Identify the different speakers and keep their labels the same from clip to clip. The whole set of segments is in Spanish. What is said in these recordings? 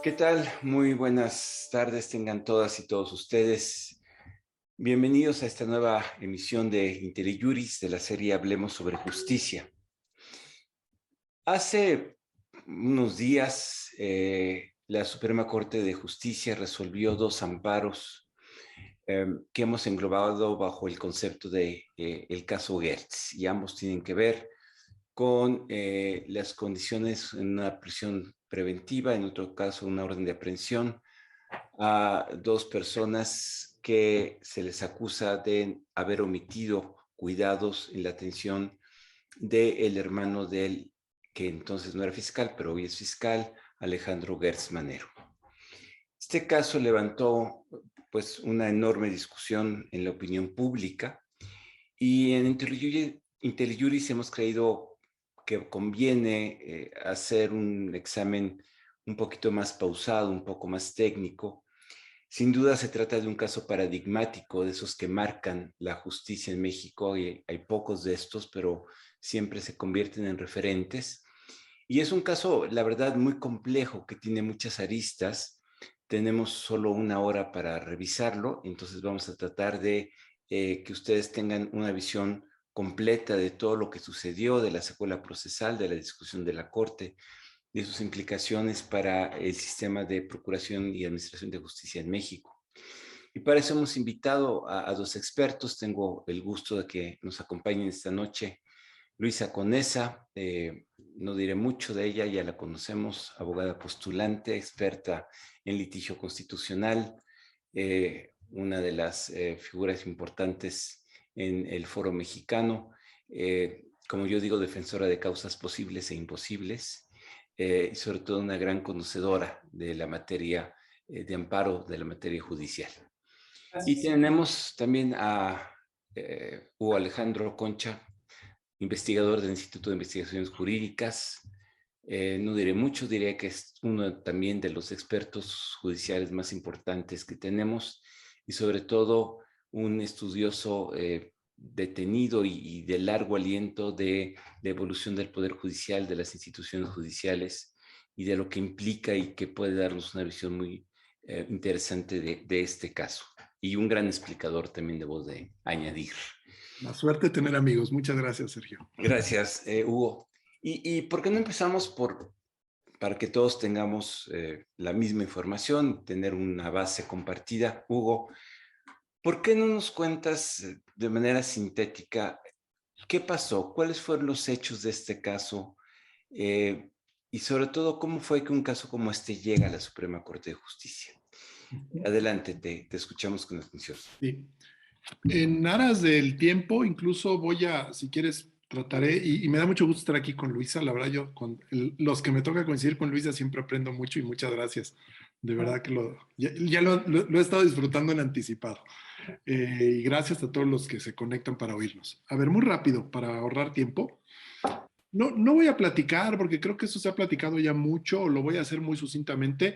Speaker 1: ¿Qué tal? Muy buenas tardes tengan todas y todos ustedes. Bienvenidos a esta nueva emisión de IntelliJuris de la serie Hablemos sobre Justicia. Hace unos días, la Suprema Corte de Justicia resolvió dos amparos que hemos englobado bajo el concepto de el caso Gertz, y ambos tienen que ver con las condiciones en una prisión preventiva, en otro caso una orden de aprehensión a dos personas que se les acusa de haber omitido cuidados en la atención del hermano del que entonces no era fiscal, pero hoy es fiscal, Alejandro Gertz Manero. Este caso levantó pues una enorme discusión en la opinión pública y en IntelliJuris hemos creído que conviene hacer un examen un poquito más pausado, un poco más técnico. Sin duda se trata de un caso paradigmático, de esos que marcan la justicia en México, y hay pocos de estos, pero siempre se convierten en referentes. Y es un caso, la verdad, muy complejo, que tiene muchas aristas. Tenemos solo una hora para revisarlo, entonces vamos a tratar de que ustedes tengan una visión completa de todo lo que sucedió, de la secuela procesal, de la discusión de la Corte, de sus implicaciones para el sistema de procuración y administración de justicia en México. Y para eso hemos invitado a dos expertos. Tengo el gusto de que nos acompañen esta noche Luisa Conesa. No diré mucho de ella, ya la conocemos, abogada postulante, experta en litigio constitucional, una de las figuras importantes en el foro mexicano, como yo digo, defensora de causas posibles e imposibles, y sobre todo una gran conocedora de la materia de amparo, de la materia judicial. Y tenemos también a Hugo Alejandro Concha, investigador del Instituto de Investigaciones Jurídicas. No diré mucho, diré que es uno también de los expertos judiciales más importantes que tenemos, y sobre todo un estudioso detenido y de largo aliento de la evolución del Poder Judicial, de las instituciones judiciales y de lo que implica, y que puede darnos una visión muy interesante de este caso. Y un gran explicador también, debo de añadir.
Speaker 2: La suerte de tener amigos. Muchas gracias, Sergio.
Speaker 1: Gracias, Hugo. ¿Y por qué no empezamos para que todos tengamos la misma información, tener una base compartida? Hugo, ¿por qué no nos cuentas de manera sintética qué pasó? ¿Cuáles fueron los hechos de este caso? Eh, y sobre todo, ¿cómo fue que un caso como este llega a la Suprema Corte de Justicia? Adelante, te escuchamos con atención.
Speaker 2: Sí. En aras del tiempo, incluso si quieres, trataré, y me da mucho gusto estar aquí con Luisa. La verdad, yo los que me toca coincidir con Luisa siempre aprendo mucho y muchas gracias. De verdad que ya lo he estado disfrutando en anticipado. Y gracias a todos los que se conectan para oírnos. A ver, muy rápido, para ahorrar tiempo. No voy a platicar, porque creo que eso se ha platicado ya mucho, o lo voy a hacer muy sucintamente,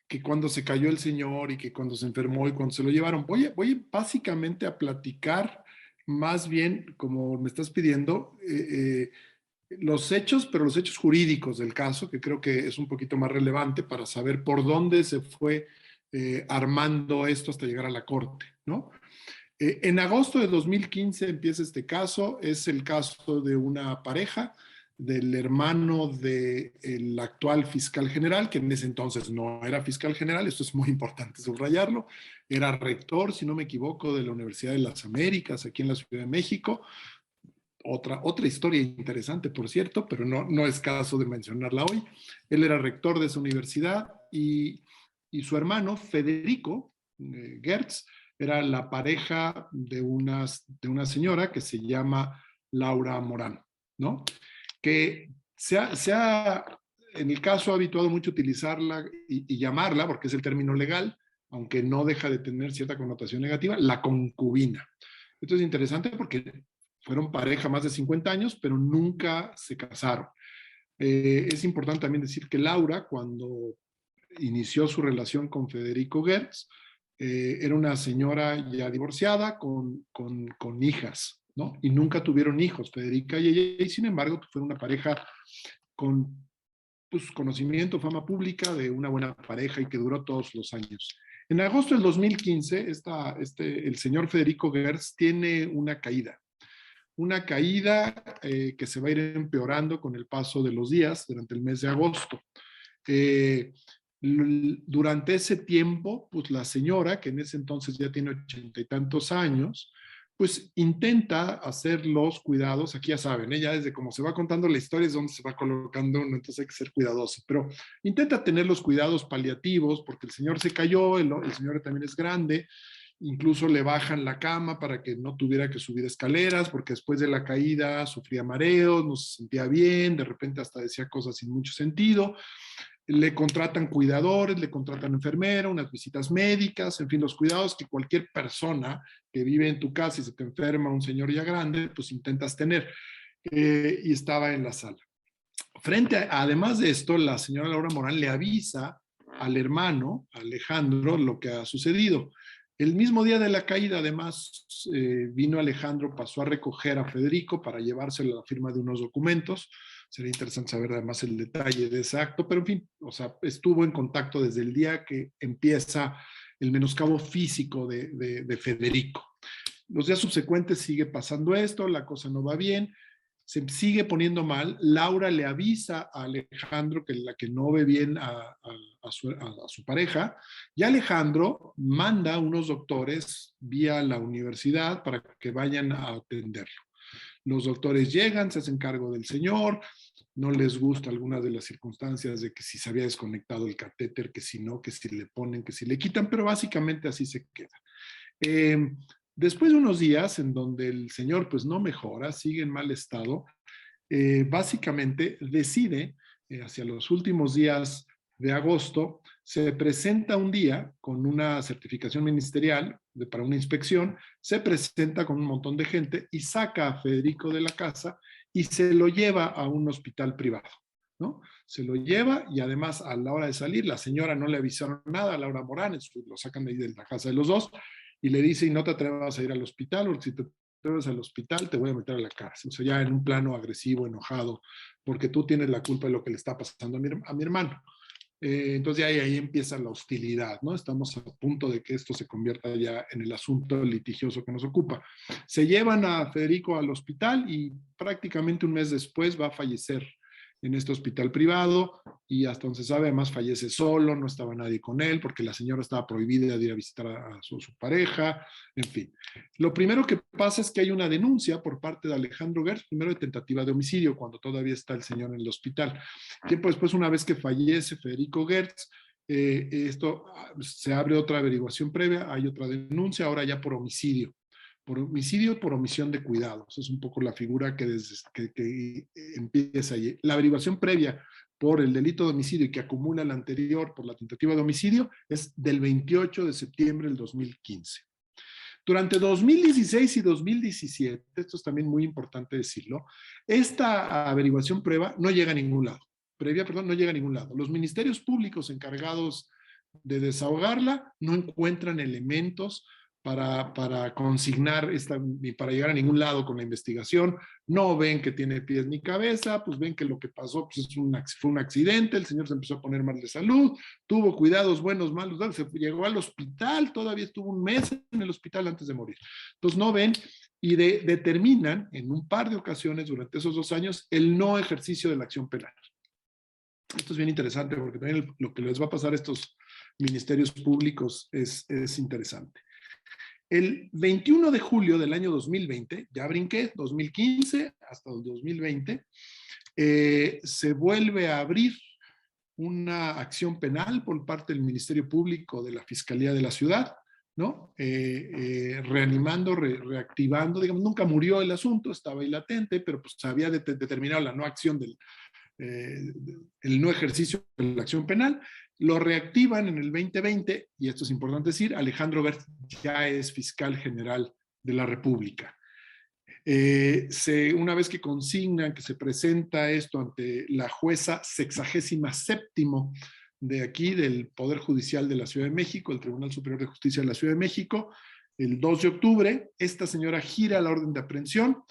Speaker 2: que cuando se cayó el señor y que cuando se enfermó y cuando se lo llevaron. Voy básicamente a platicar más bien, como me estás pidiendo, los hechos, pero los hechos jurídicos del caso, que creo que es un poquito más relevante para saber por dónde se fue armando esto hasta llegar a la corte, ¿no? En agosto de 2015 empieza este caso. Es el caso de una pareja, del hermano del actual fiscal general, que en ese entonces no era fiscal general. Esto es muy importante subrayarlo. Era rector, si no me equivoco, de la Universidad de las Américas, aquí en la Ciudad de México. Otra historia interesante, por cierto, pero no es caso de mencionarla hoy. Él era rector de esa universidad, y su hermano, Federico Gertz, era la pareja de una señora que se llama Laura Morán, ¿no? Que en el caso ha habituado mucho utilizarla y llamarla, porque es el término legal, aunque no deja de tener cierta connotación negativa, la concubina. Esto es interesante porque fueron pareja más de 50 años, pero nunca se casaron. Es importante también decir que Laura, cuando inició su relación con Federico Gertz, era una señora ya divorciada con hijas, ¿no? Y nunca tuvieron hijos, Federica y ella, y sin embargo fueron una pareja con pues, conocimiento, fama pública de una buena pareja y que duró todos los años. En agosto del 2015, el señor Federico Gertz tiene una caída que se va a ir empeorando con el paso de los días durante el mes de agosto. Eh, durante ese tiempo, pues la señora, que en ese entonces ya tiene 80 y tantos años, pues intenta hacer los cuidados, aquí ya saben, ella desde como se va contando la historia es donde se va colocando, ¿no? Entonces hay que ser cuidadoso, pero intenta tener los cuidados paliativos porque el señor se cayó, el señor también es grande, incluso le bajan la cama para que no tuviera que subir escaleras, porque después de la caída sufría mareos, no se sentía bien, de repente hasta decía cosas sin mucho sentido. Le contratan cuidadores, le contratan enfermera, unas visitas médicas, en fin, los cuidados que cualquier persona que vive en tu casa y se te enferma, un señor ya grande, pues intentas tener. Y estaba en la sala. Además de esto, la señora Laura Morán le avisa al hermano, Alejandro, lo que ha sucedido. El mismo día de la caída, además, vino Alejandro, pasó a recoger a Federico para llevárselo a la firma de unos documentos. Sería interesante saber además el detalle de ese acto, pero en fin, o sea, estuvo en contacto desde el día que empieza el menoscabo físico de Federico. Los días subsecuentes sigue pasando esto, la cosa no va bien, se sigue poniendo mal. Laura le avisa a Alejandro que no ve bien a su pareja, y Alejandro manda unos doctores vía la universidad para que vayan a atenderlo. Los doctores llegan, se hacen cargo del señor, no les gusta algunas de las circunstancias de que si se había desconectado el catéter, que si no, que si le ponen, que si le quitan, pero básicamente así se queda. Después de unos días en donde el señor pues no mejora, sigue en mal estado, básicamente decide, hacia los últimos días de agosto, se presenta un día con una certificación ministerial para una inspección, se presenta con un montón de gente y saca a Federico de la casa y se lo lleva a un hospital privado, ¿no? Se lo lleva y además a la hora de salir, la señora no le avisaron nada a Laura Morán, lo sacan de ahí de la casa de los dos y le dice, y no te atrevas a ir al hospital, porque si te atreves al hospital te voy a meter a la cárcel. O sea, ya en un plano agresivo, enojado, porque tú tienes la culpa de lo que le está pasando a mi hermano. Entonces ahí empieza la hostilidad, ¿no? Estamos a punto de que esto se convierta ya en el asunto litigioso que nos ocupa. Se llevan a Federico al hospital y prácticamente un mes después va a fallecer en este hospital privado y hasta donde se sabe además fallece solo, no estaba nadie con él porque la señora estaba prohibida de ir a visitar a su pareja, en fin. Lo primero que pasa es que hay una denuncia por parte de Alejandro Gertz, primero de tentativa de homicidio, cuando todavía está el señor en el hospital. Tiempo después, una vez que fallece Federico Gertz, esto se abre otra averiguación previa, hay otra denuncia, ahora ya por homicidio por omisión de cuidados. Es un poco la figura que empieza allí. La averiguación previa por el delito de homicidio y que acumula la anterior por la tentativa de homicidio es del 28 de septiembre del 2015. Durante 2016 y 2017, esto es también muy importante decirlo, esta averiguación previa no llega a ningún lado. No llega a ningún lado. Los ministerios públicos encargados de desahogarla no encuentran elementos para consignar ni para llegar a ningún lado con la investigación, no ven que tiene pies ni cabeza, pues ven que lo que pasó pues fue un accidente, el señor se empezó a poner mal de salud, tuvo cuidados buenos, malos, se llegó al hospital, todavía estuvo un mes en el hospital antes de morir. Entonces no ven y determinan en un par de ocasiones durante esos 2 años el no ejercicio de la acción penal. Esto es bien interesante porque también lo que les va a pasar a estos ministerios públicos es interesante. El 21 de julio del año 2020, ya brinqué, 2015 hasta el 2020, se vuelve a abrir una acción penal por parte del Ministerio Público de la Fiscalía de la Ciudad, ¿no? Reanimando, reactivando, digamos, nunca murió el asunto, estaba ahí latente, pero pues se había determinado la no acción el no ejercicio de la acción penal, lo reactivan en el 2020 y esto es importante decir, Alejandro Gertz ya es fiscal general de la República. Una vez que consignan que se presenta esto ante la jueza 67ª de aquí, del Poder Judicial de la Ciudad de México, el Tribunal Superior de Justicia de la Ciudad de México, el 2 de octubre, esta señora gira la orden de aprehensión,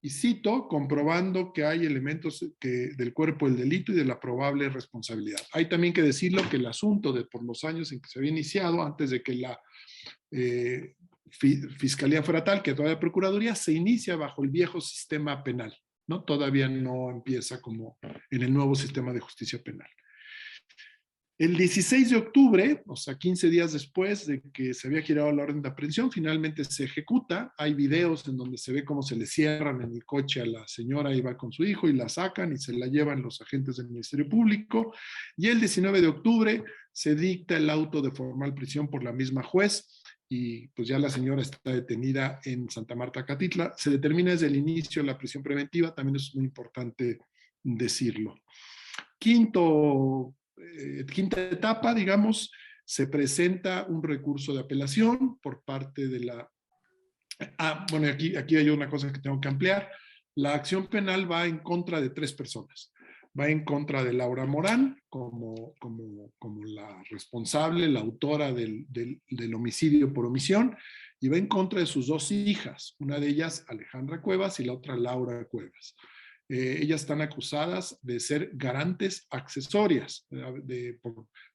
Speaker 2: y cito, comprobando que hay elementos del cuerpo del delito y de la probable responsabilidad. Hay también que decirlo que el asunto por los años en que se había iniciado, antes de que la Fiscalía fuera tal, que todavía Procuraduría, se inicia bajo el viejo sistema penal, ¿no? Todavía no empieza como en el nuevo sistema de justicia penal. El 16 de octubre, o sea, 15 días después de que se había girado la orden de aprehensión, finalmente se ejecuta. Hay videos en donde se ve cómo se le cierran en el coche a la señora, iba con su hijo y la sacan y se la llevan los agentes del Ministerio Público. Y el 19 de octubre se dicta el auto de formal prisión por la misma juez y pues ya la señora está detenida en Santa Marta, Catitla. Se determina desde el inicio la prisión preventiva, también es muy importante decirlo. Quinta etapa, digamos, se presenta un recurso de apelación por parte de la... bueno, aquí hay una cosa que tengo que ampliar. La acción penal va en contra de 3 personas. Va en contra de Laura Morán como la responsable, la autora del homicidio por omisión, y va en contra de sus 2 hijas, una de ellas Alejandra Cuevas y la otra Laura Cuevas. Ellas están acusadas de ser garantes accesorias,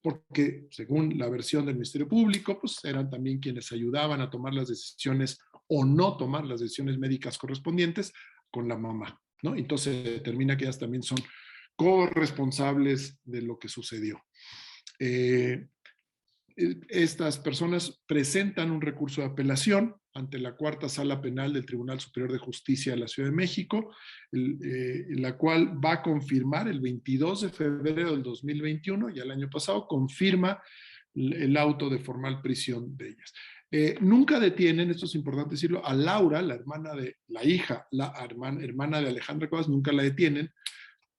Speaker 2: porque según la versión del Ministerio Público, pues eran también quienes ayudaban a tomar las decisiones o no tomar las decisiones médicas correspondientes con la mamá, ¿no? Entonces se determina que ellas también son corresponsables de lo que sucedió. Estas personas presentan un recurso de apelación ante la Cuarta Sala Penal del Tribunal Superior de Justicia de la Ciudad de México, la cual va a confirmar el 22 de febrero del 2021, ya el año pasado, confirma el auto de formal prisión de ellas. Nunca detienen, esto es importante decirlo, a Laura, la hermana de Alejandra Cuevas, nunca la detienen,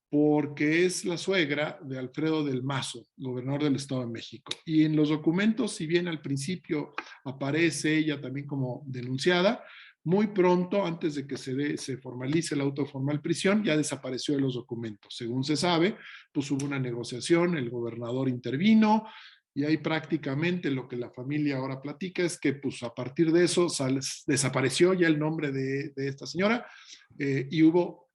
Speaker 2: porque es la suegra de Alfredo del Mazo, gobernador del Estado de México. Y en los documentos, si bien al principio aparece ella también como denunciada, muy pronto, antes de que se formalice el auto de formal prisión, ya desapareció de los documentos. Según se sabe, pues hubo una negociación, el gobernador intervino, y ahí prácticamente lo que la familia ahora platica es que pues a partir de eso desapareció ya el nombre de esta señora, y hubo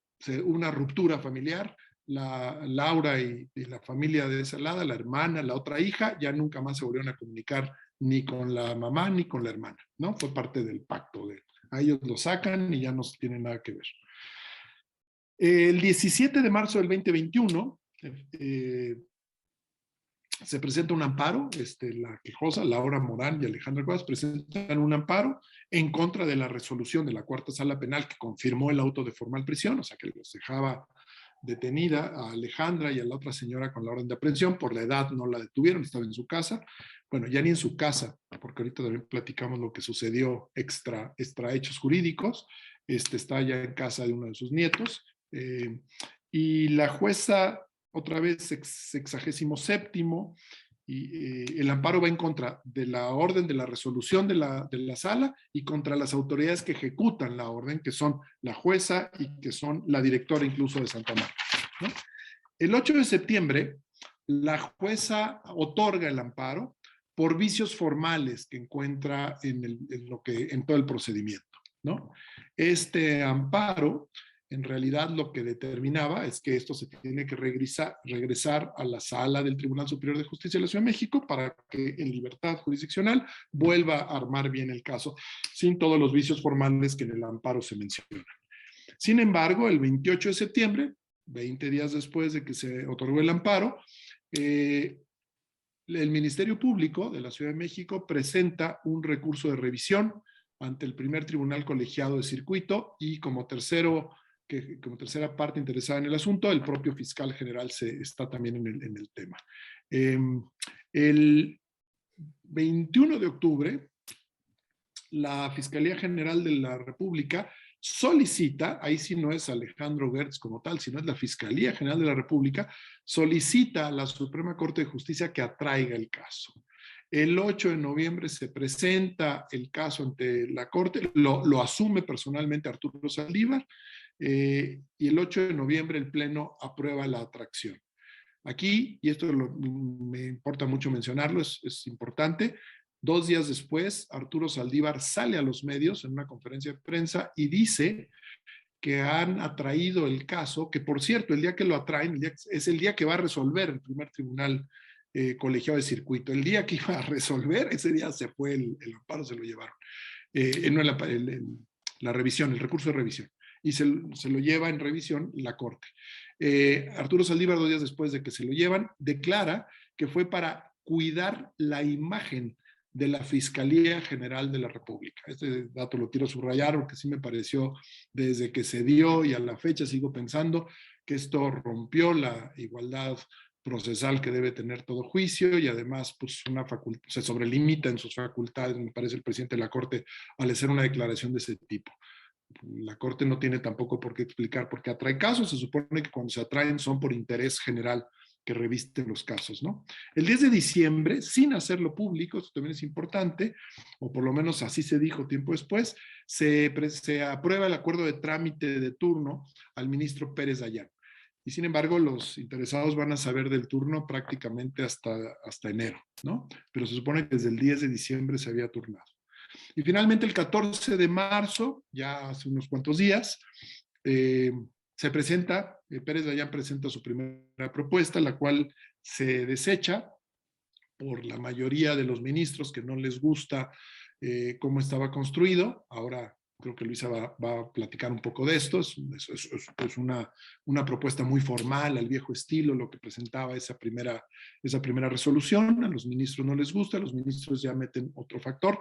Speaker 2: una ruptura familiar. Laura y la familia de esa lado, la hermana, la otra hija, ya nunca más se volvieron a comunicar ni con la mamá ni con la hermana, ¿no? Fue parte del pacto. A ellos lo sacan y ya no tienen nada que ver. El 17 de marzo del 2021 se presenta un amparo, la quejosa, Laura Morán y Alejandra Cuevas, presentan un amparo en contra de la resolución de la Cuarta Sala Penal que confirmó el auto de formal prisión, o sea que los dejaba detenida a Alejandra y a la otra señora con la orden de aprehensión. Por la edad no la detuvieron, estaba en su casa. Bueno, ya ni en su casa, porque ahorita también platicamos lo que sucedió extra hechos jurídicos. Está ya en casa de uno de sus nietos. Y la jueza, otra vez, 67º, y el amparo va en contra de la orden de la resolución de la sala y contra las autoridades que ejecutan la orden, que son la jueza y que son la directora incluso de Santa Marta, ¿no? El 8 de septiembre, la jueza otorga el amparo por vicios formales que encuentra en todo el procedimiento, ¿no? Este amparo en realidad lo que determinaba es que esto se tiene que regresar a la sala del Tribunal Superior de Justicia de la Ciudad de México para que en libertad jurisdiccional vuelva a armar bien el caso, sin todos los vicios formales que en el amparo se mencionan. Sin embargo, el 28 de septiembre, 20 días después de que se otorgó el amparo, el Ministerio Público de la Ciudad de México presenta un recurso de revisión ante el primer tribunal colegiado de circuito y como tercera parte interesada en el asunto, el propio fiscal general está también en el tema. El 21 de octubre, la Fiscalía General de la República solicita, ahí sí no es Alejandro Gertz como tal, sino es la Fiscalía General de la República, solicita a la Suprema Corte de Justicia que atraiga el caso. El 8 de noviembre se presenta el caso ante la Corte, lo asume personalmente Arturo Saldívar, y el 8 de noviembre el Pleno aprueba la atracción. Aquí, y esto me importa mucho mencionarlo, es importante, 2 días después, Arturo Saldívar sale a los medios en una conferencia de prensa y dice que han atraído el caso, que por cierto, el día que lo atraen, es el día que va a resolver el primer tribunal colegiado de circuito. El día que iba a resolver, ese día se fue el amparo, se lo llevaron. No la revisión, el recurso de revisión. Y se lo lleva en revisión la Corte. Arturo Saldívar, 2 días después de que se lo llevan, declara que fue para cuidar la imagen de la Fiscalía General de la República. Este dato lo quiero subrayar porque sí me pareció, desde que se dio y a la fecha sigo pensando que esto rompió la igualdad procesal que debe tener todo juicio y además pues se sobrelimita en sus facultades, me parece, el presidente de la Corte al hacer una declaración de ese tipo. La Corte no tiene tampoco por qué explicar por qué atrae casos, se supone que cuando se atraen son por interés general que revisten los casos, ¿no? El 10 de diciembre, sin hacerlo público, esto también es importante, o por lo menos así se dijo tiempo después, se aprueba el acuerdo de trámite de turno al ministro Pérez Dayán. Y sin embargo, los interesados van a saber del turno prácticamente hasta enero, ¿no? Pero se supone que desde el 10 de diciembre se había turnado. Y finalmente el 14 de marzo, ya hace unos cuantos días, se presenta, Pérez Dayán presenta su primera propuesta, la cual se desecha por la mayoría de los ministros que no les gusta cómo estaba construido. Ahora creo que Luisa va a platicar un poco de esto. Es una propuesta muy formal, al viejo estilo, lo que presentaba esa primera resolución. A los ministros no les gusta, los ministros ya meten otro factor.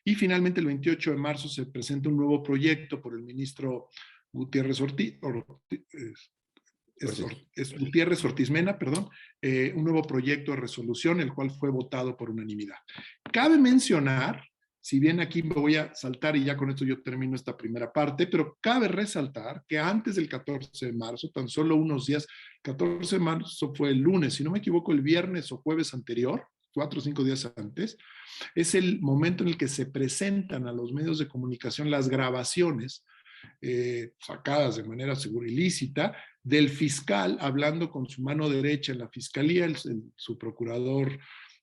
Speaker 2: Y finalmente el 28 de marzo se presenta un nuevo proyecto por el ministro Gutiérrez Gutiérrez Ortiz Mena, perdón, un nuevo proyecto de resolución, el cual fue votado por unanimidad. Cabe mencionar, si bien aquí me voy a saltar y ya con esto yo termino esta primera parte, pero cabe resaltar que antes del 14 de marzo, tan solo unos días, 14 de marzo fue el lunes, si no me equivoco, el viernes o jueves anterior, 4 o 5 días antes, es el momento en el que se presentan a los medios de comunicación las grabaciones sacadas de manera segura ilícita del fiscal hablando con su mano derecha en la fiscalía, su procurador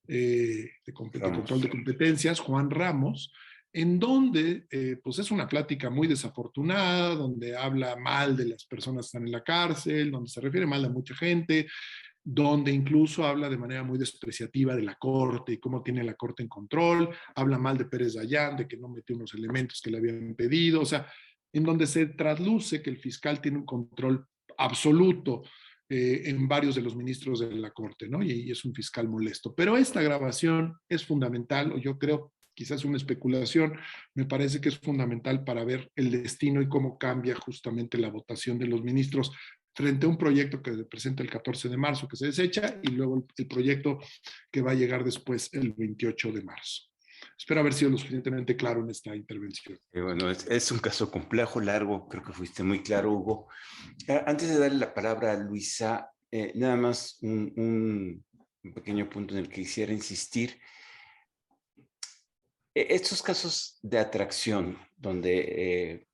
Speaker 2: de control de competencias, Juan Ramos, en donde pues es una plática muy desafortunada, donde habla mal de las personas que están en la cárcel, donde se refiere mal a mucha gente, donde incluso habla de manera muy despreciativa de la Corte y cómo tiene la Corte en control, habla mal de Pérez Dayán, de que no metió unos elementos que le habían pedido, o sea, en donde se trasluce que el fiscal tiene un control absoluto en varios de los ministros de la Corte, ¿no? Y es un fiscal molesto. Pero esta grabación es fundamental, o yo creo, quizás una especulación, me parece que es fundamental para ver el destino y cómo cambia justamente la votación de los ministros frente a un proyecto que se presenta el 14 de marzo que se desecha y luego el proyecto que va a llegar después el 28 de marzo. Espero haber sido lo suficientemente claro en esta intervención.
Speaker 1: Bueno, es un caso complejo, largo, creo que fuiste muy claro, Hugo. Antes de darle la palabra a Luisa, nada más un pequeño punto en el que quisiera insistir. Estos casos de atracción, donde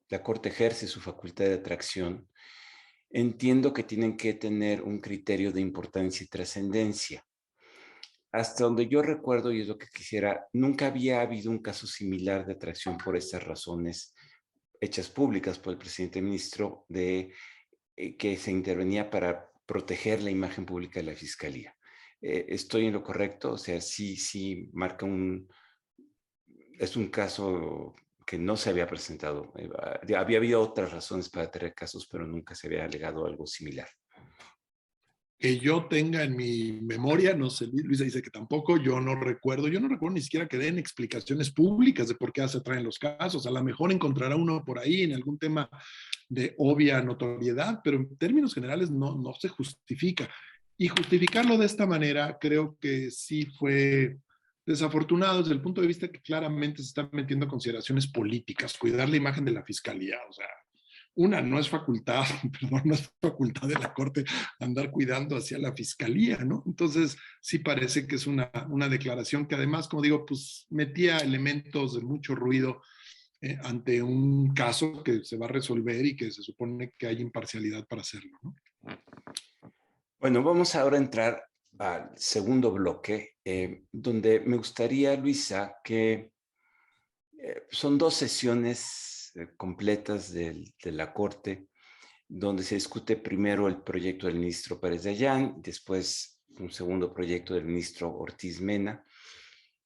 Speaker 1: la Corte ejerce su facultad de atracción, entiendo que tienen que tener un criterio de importancia y trascendencia. Hasta donde yo recuerdo, y es lo que quisiera, nunca había habido un caso similar de atracción por estas razones hechas públicas por el presidente ministro de que se intervenía para proteger la imagen pública de la Fiscalía. ¿Estoy en lo correcto? O sea, sí marca es un caso que no se había presentado. Había habido otras razones para tener casos, pero nunca se había alegado algo similar.
Speaker 2: Que yo tenga en mi memoria, no sé, Luisa dice que tampoco, yo no recuerdo ni siquiera que den explicaciones públicas de por qué se traen los casos. A lo mejor encontrará uno por ahí en algún tema de obvia notoriedad, pero en términos generales no se justifica. Y justificarlo de esta manera creo que sí fue desafortunado desde el punto de vista que claramente se están metiendo consideraciones políticas, cuidar la imagen de la fiscalía, o sea, no es facultad, perdón, no es facultad de la Corte andar cuidando hacia la Fiscalía, ¿no? Entonces, sí parece que es una declaración que además, como digo, pues metía elementos de mucho ruido ante un caso que se va a resolver y que se supone que hay imparcialidad para hacerlo, ¿no?
Speaker 1: Bueno, vamos ahora a entrar al segundo bloque, donde me gustaría, Luisa, que son 2 sesiones completas de la Corte, donde se discute primero el proyecto del ministro Pérez Dayán, después un segundo proyecto del ministro Ortiz Mena.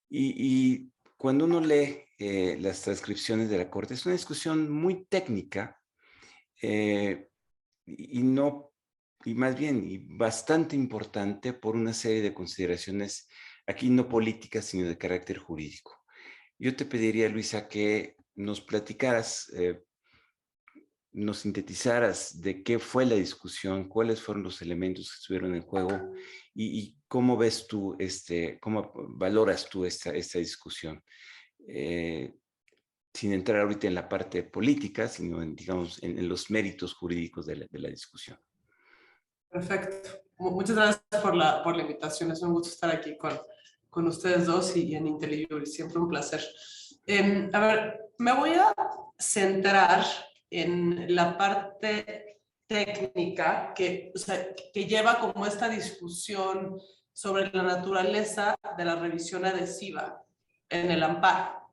Speaker 1: Y cuando uno lee las transcripciones de la Corte, es una discusión muy técnica y más bien y bastante importante por una serie de consideraciones aquí no políticas, sino de carácter jurídico. Yo te pediría, Luisa, que nos platicaras, nos sintetizaras de qué fue la discusión, cuáles fueron los elementos que estuvieron en juego y cómo ves tú, cómo valoras tú esta discusión. Sin entrar ahorita en la parte política, sino en, digamos, en los méritos jurídicos de la discusión.
Speaker 3: Perfecto. Muchas gracias por la invitación. Es un gusto estar aquí con ustedes dos y en IntelliJury. Siempre un placer. A ver, me voy a centrar en la parte técnica que lleva como esta discusión sobre la naturaleza de la revisión adhesiva en el amparo.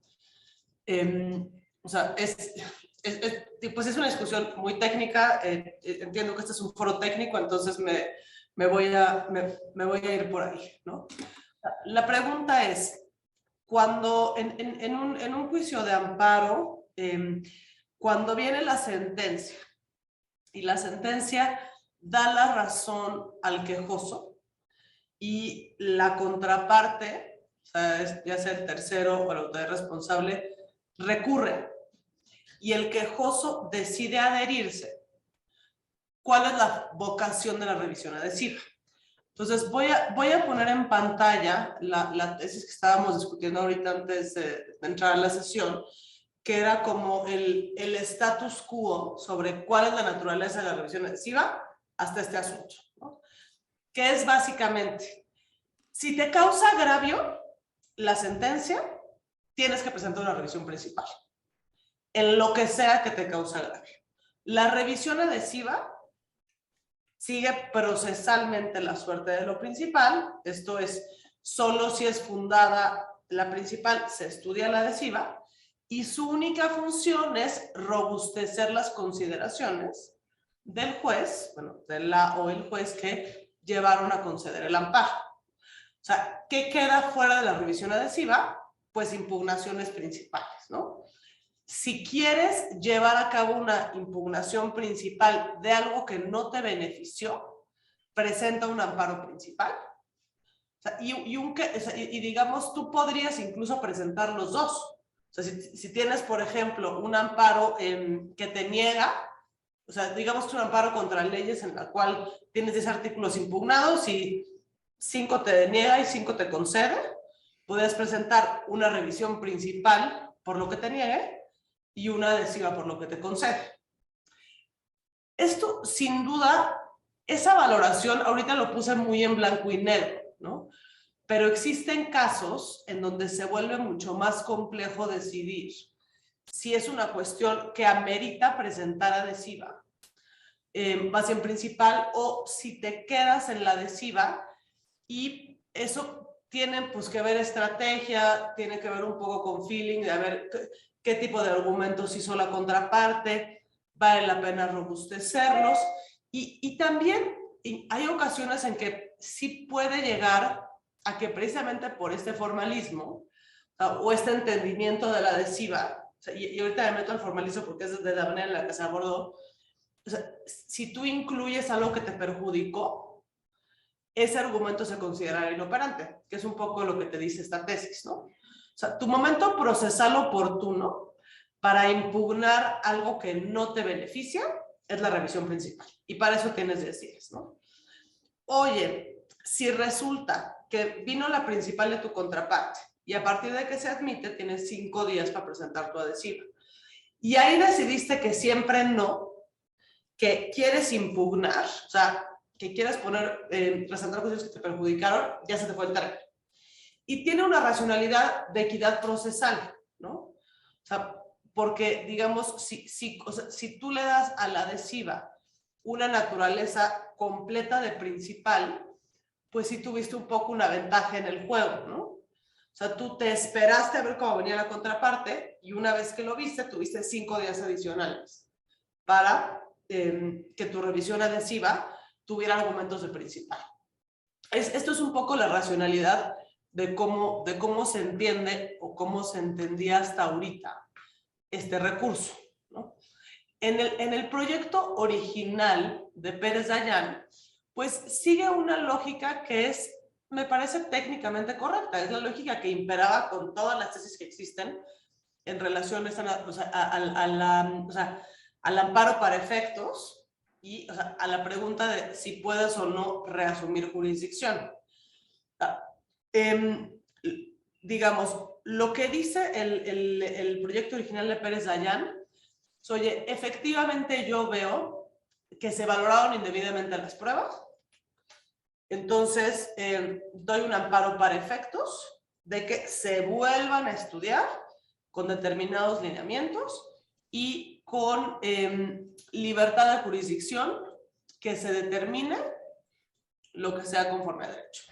Speaker 3: Pues es una discusión muy técnica. Entiendo que este es un foro técnico, entonces me voy a ir por ahí, ¿no? La pregunta es, cuando en un juicio de amparo, cuando viene la sentencia y la sentencia da la razón al quejoso y la contraparte, o sea, ya sea el tercero o el autoridad responsable, recurre y el quejoso decide adherirse, ¿cuál es la vocación de la revisión adhesiva? Entonces voy a poner en pantalla la tesis que estábamos discutiendo ahorita antes de entrar a la sesión, que era como el status quo sobre cuál es la naturaleza de la revisión adhesiva hasta este asunto, ¿no? Que es básicamente, si te causa agravio la sentencia, tienes que presentar una revisión principal, en lo que sea que te cause agravio. La revisión adhesiva sigue procesalmente la suerte de lo principal, esto es, solo si es fundada la principal se estudia la adhesiva, y su única función es robustecer las consideraciones del juez, bueno, de la o el juez que llevaron a conceder el amparo. O sea, ¿qué queda fuera de la revisión adhesiva? Pues impugnaciones principales, ¿no? Si quieres llevar a cabo una impugnación principal de algo que no te benefició, presenta un amparo principal. O sea, y digamos, tú podrías incluso presentar los dos. O sea, si tienes, por ejemplo, un amparo que te niega, o sea, digamos que es un amparo contra leyes en la cual tienes 10 artículos impugnados y 5 te deniega y 5 te concede, puedes presentar una revisión principal por lo que te niegue y una adhesiva por lo que te concede. Esto, sin duda, esa valoración, ahorita lo puse muy en blanco y negro, ¿no? Pero existen casos en donde se vuelve mucho más complejo decidir si es una cuestión que amerita presentar adhesiva, base principal, o si te quedas en la adhesiva, y eso tiene pues que ver estrategia, tiene que ver un poco con feeling, de a ver qué tipo de argumentos hizo la contraparte, vale la pena robustecerlos, y también hay ocasiones en que sí puede llegar a que precisamente por este formalismo o este entendimiento de la adhesiva, o sea, y ahorita me meto al formalismo porque es de la manera en la que se abordó, o sea, si tú incluyes algo que te perjudicó, ese argumento se considera inoperante, que es un poco lo que te dice esta tesis, ¿no? O sea, tu momento procesal oportuno para impugnar algo que no te beneficia es la revisión principal, y para eso tienes 10 días, ¿no? Oye, si resulta que vino la principal de tu contraparte y a partir de que se admite tienes 5 días para presentar tu adhesiva, y ahí decidiste que siempre no, que quieres impugnar, o sea, que quieres presentar cuestiones que te perjudicaron, ya se te fue el término. Y tiene una racionalidad de equidad procesal, ¿no? O sea, porque, digamos, si tú le das a la adhesiva una naturaleza completa de principal, pues sí tuviste un poco una ventaja en el juego, ¿no? O O sea, tú te esperaste a ver cómo venía la contraparte y una vez que lo viste, tuviste 5 días adicionales para que tu revisión adhesiva tuviera argumentos de principal. Esto es un poco la racionalidad de cómo se entiende o cómo se entendía hasta ahorita este recurso, ¿no? En el proyecto original de Pérez Dayan, pues sigue una lógica que es, me parece técnicamente correcta, es la lógica que imperaba con todas las tesis que existen en relación al amparo para efectos y a la pregunta de si puedes o no reasumir jurisdicción. Digamos, lo que dice el proyecto original de Pérez Dayan, oye, efectivamente yo veo que se valoraron indebidamente las pruebas, entonces doy un amparo para efectos de que se vuelvan a estudiar con determinados lineamientos y con libertad de jurisdicción, que se determine lo que sea conforme a derecho.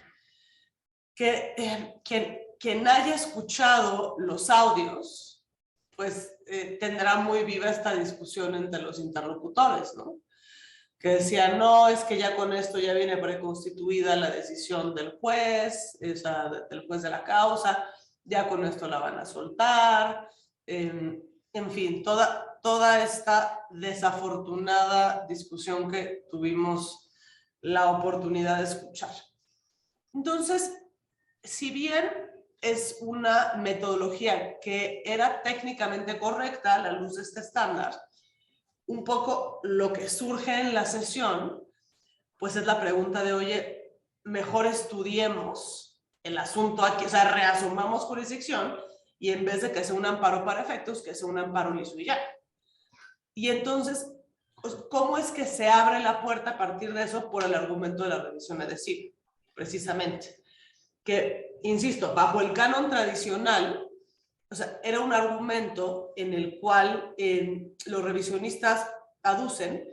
Speaker 3: Quien haya escuchado los audios, pues tendrá muy viva esta discusión entre los interlocutores, ¿no? Que decían, no, es que ya con esto ya viene preconstituida la decisión del juez, del juez de la causa, ya con esto la van a soltar, en fin, toda esta desafortunada discusión que tuvimos la oportunidad de escuchar. Entonces, si bien es una metodología que era técnicamente correcta a la luz de este estándar, un poco lo que surge en la sesión, pues es la pregunta de, oye, mejor estudiemos el asunto aquí, o sea, reasumamos jurisdicción y en vez de que sea un amparo para efectos, que sea un amparo liso y ya. Y entonces, pues, ¿cómo es que se abre la puerta a partir de eso por el argumento de la revisión adhesiva? Precisamente. Que, insisto, bajo el canon tradicional, o sea, era un argumento en el cual los revisionistas aducen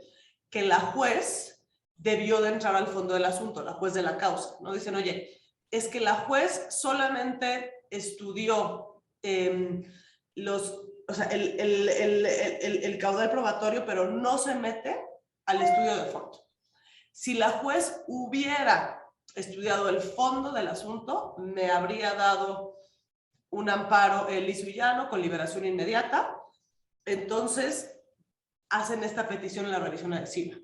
Speaker 3: que la juez debió de entrar al fondo del asunto, la juez de la causa, ¿no? Dicen, oye, es que la juez solamente estudió el caudal probatorio, pero no se mete al estudio de fondo. Si la juez hubiera estudiado el fondo del asunto, me habría dado un amparo liso y llano con liberación inmediata. Entonces hacen esta petición en la revisión adhesiva.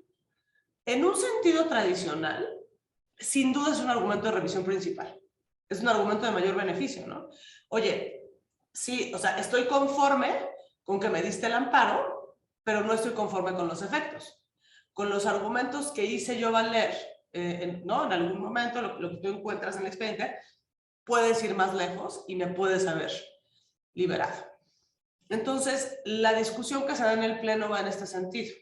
Speaker 3: En un sentido tradicional, sin duda es un argumento de revisión principal, es un argumento de mayor beneficio, ¿no? Oye, sí, o sea, estoy conforme con que me diste el amparo, pero no estoy conforme con los efectos, con los argumentos que hice yo valer, ¿no? En algún momento, lo que tú encuentras en el expediente, puedes ir más lejos y me puedes haber liberado. Entonces, la discusión que se da en el Pleno va en este sentido.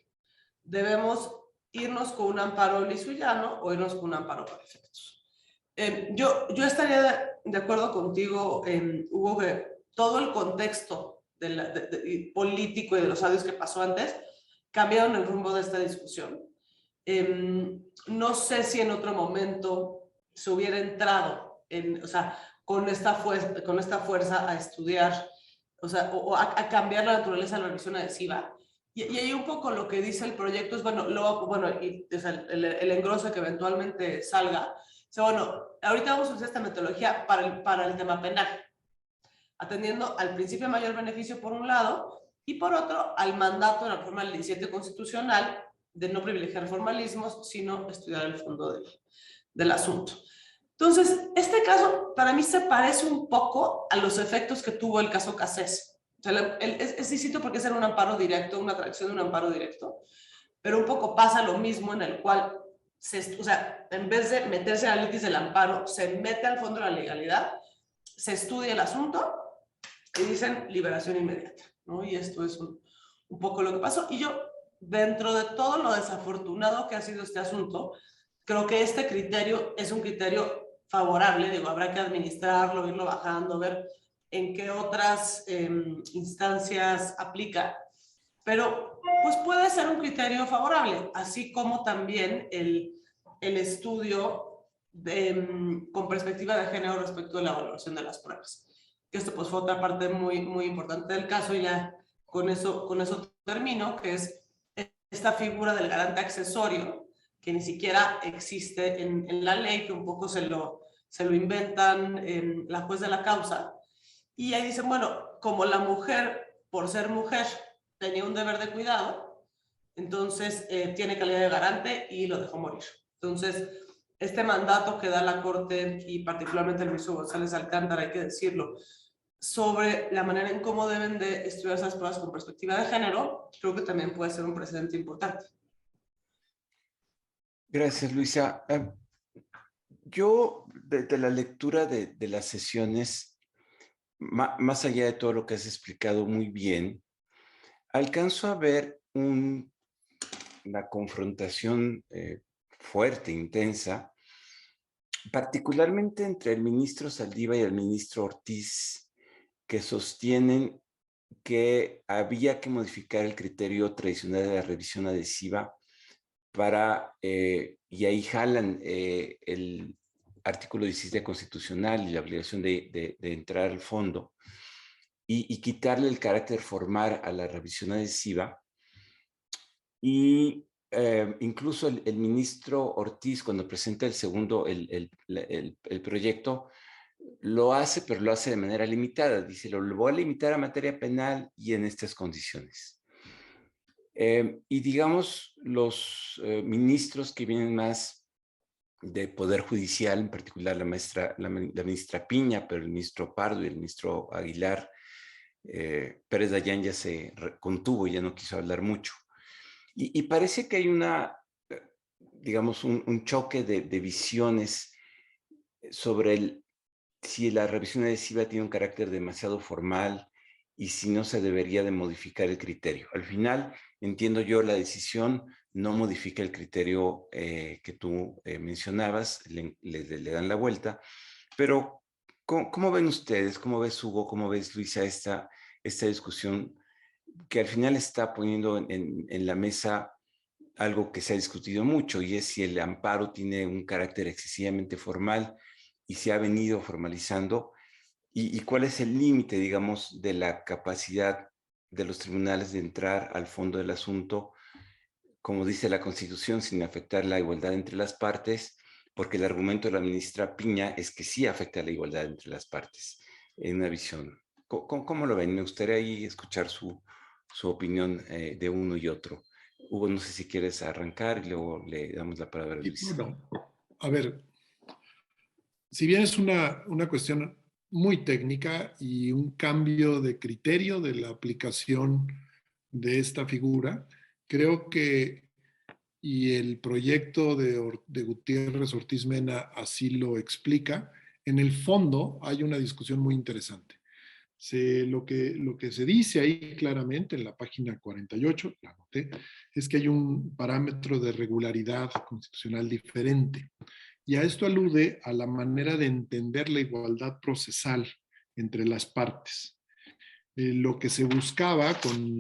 Speaker 3: Debemos irnos con un amparo liso y llano o irnos con un amparo para efectos. Yo estaría de acuerdo contigo, Hugo, que todo el contexto político y de los audios que pasó antes cambiaron el rumbo de esta discusión. No sé si en otro momento se hubiera entrado con esta fuerza a estudiar, o a cambiar la naturaleza de la revisión adhesiva. Y ahí un poco lo que dice el proyecto es, el engroso que eventualmente salga. Ahorita vamos a usar esta metodología para el tema penal, atendiendo al principio de mayor beneficio por un lado, y por otro, al mandato de la reforma del 17 constitucional de no privilegiar formalismos, sino estudiar el fondo del asunto. Entonces, este caso para mí se parece un poco a los efectos que tuvo el caso Cassés. Es distinto porque es un amparo directo, una tracción de un amparo directo, pero un poco pasa lo mismo en el cual, en vez de meterse a la litis del amparo, se mete al fondo de la legalidad, se estudia el asunto y dicen liberación inmediata, ¿no? Y esto es un poco lo que pasó. Y yo, dentro de todo lo desafortunado que ha sido este asunto, creo que este criterio es un criterio favorable. Digo, habrá que administrarlo, irlo bajando, ver en qué otras instancias aplica, pero pues puede ser un criterio favorable, así como también el estudio con perspectiva de género respecto a la valoración de las pruebas. Esto pues fue otra parte muy importante del caso, y ya con eso termino, que es esta figura del garante accesorio, que ni siquiera existe en la ley, que un poco se lo inventan la juez de la causa, y ahí dicen, bueno, como la mujer, por ser mujer, tenía un deber de cuidado, entonces tiene calidad de garante y lo dejó morir. Entonces, este mandato que da la Corte, y particularmente el ministro González Alcántara, hay que decirlo, sobre la manera en cómo deben de estudiar esas pruebas con perspectiva de género, creo que también puede ser un precedente importante.
Speaker 1: Gracias, Luisa. Yo, de la lectura de las sesiones, más allá de todo lo que has explicado muy bien, alcanzo a ver una confrontación fuerte, intensa, particularmente entre el ministro Saldívar y el ministro Ortiz, que sostienen que había que modificar el criterio tradicional de la revisión adhesiva y ahí jalan el artículo 17 constitucional y la obligación de entrar al fondo y quitarle el carácter formal a la revisión adhesiva. Y incluso el ministro Ortiz, cuando presenta el proyecto, lo hace, pero lo hace de manera limitada. Dice, lo voy a limitar a materia penal y en estas condiciones. Y digamos, los ministros que vienen más de Poder Judicial, en particular la ministra Piña, pero el ministro Pardo y el ministro Aguilar, Pérez Dayán ya se contuvo y ya no quiso hablar mucho. Y parece que hay digamos, un choque de visiones sobre si la revisión adhesiva tiene un carácter demasiado formal y si no se debería de modificar el criterio. Al final, entiendo yo, la decisión no modifica el criterio que tú mencionabas, le dan la vuelta, pero ¿cómo ven ustedes? ¿Cómo ves, Hugo? ¿Cómo ves, Luisa, esta discusión que al final está poniendo en la mesa algo que se ha discutido mucho, y es si el amparo tiene un carácter excesivamente formal y se ha venido formalizando, y cuál es el límite, digamos, de la capacidad de los tribunales de entrar al fondo del asunto, como dice la Constitución, sin afectar la igualdad entre las partes, porque el argumento de la ministra Piña es que sí afecta la igualdad entre las partes, en una visión. ¿Cómo lo ven? Me gustaría ahí escuchar su opinión de uno y otro. Hugo, no sé si quieres arrancar y luego le damos la palabra a Luis.
Speaker 2: Bueno, a ver, si bien es una cuestión muy técnica y un cambio de criterio de la aplicación de esta figura, creo que, y el proyecto de Gutiérrez Ortiz Mena así lo explica, en el fondo hay una discusión muy interesante. Lo que se dice ahí claramente en la página 48, la anoté, es que hay un parámetro de regularidad constitucional diferente. Y a esto alude a la manera de entender la igualdad procesal entre las partes. Lo que se buscaba con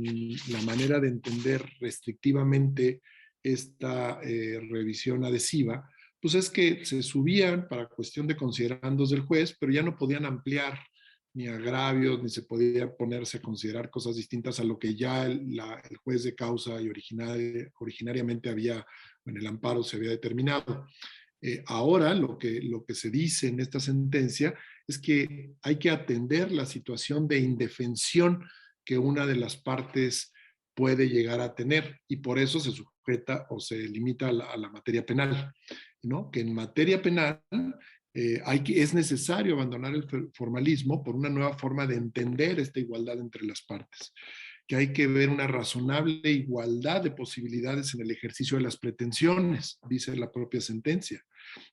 Speaker 2: la manera de entender restrictivamente esta revisión adhesiva, pues es que se subían para cuestión de considerandos del juez, pero ya no podían ampliar ni agravios, ni se podía ponerse a considerar cosas distintas a lo que ya el juez de causa y originariamente en el amparo se había determinado. Ahora lo que se dice en esta sentencia es que hay que atender la situación de indefensión que una de las partes puede llegar a tener, y por eso se sujeta o se limita a la materia penal, ¿no? Que en materia penal es necesario abandonar el formalismo por una nueva forma de entender esta igualdad entre las partes, que hay que ver una razonable igualdad de posibilidades en el ejercicio de las pretensiones, dice la propia sentencia.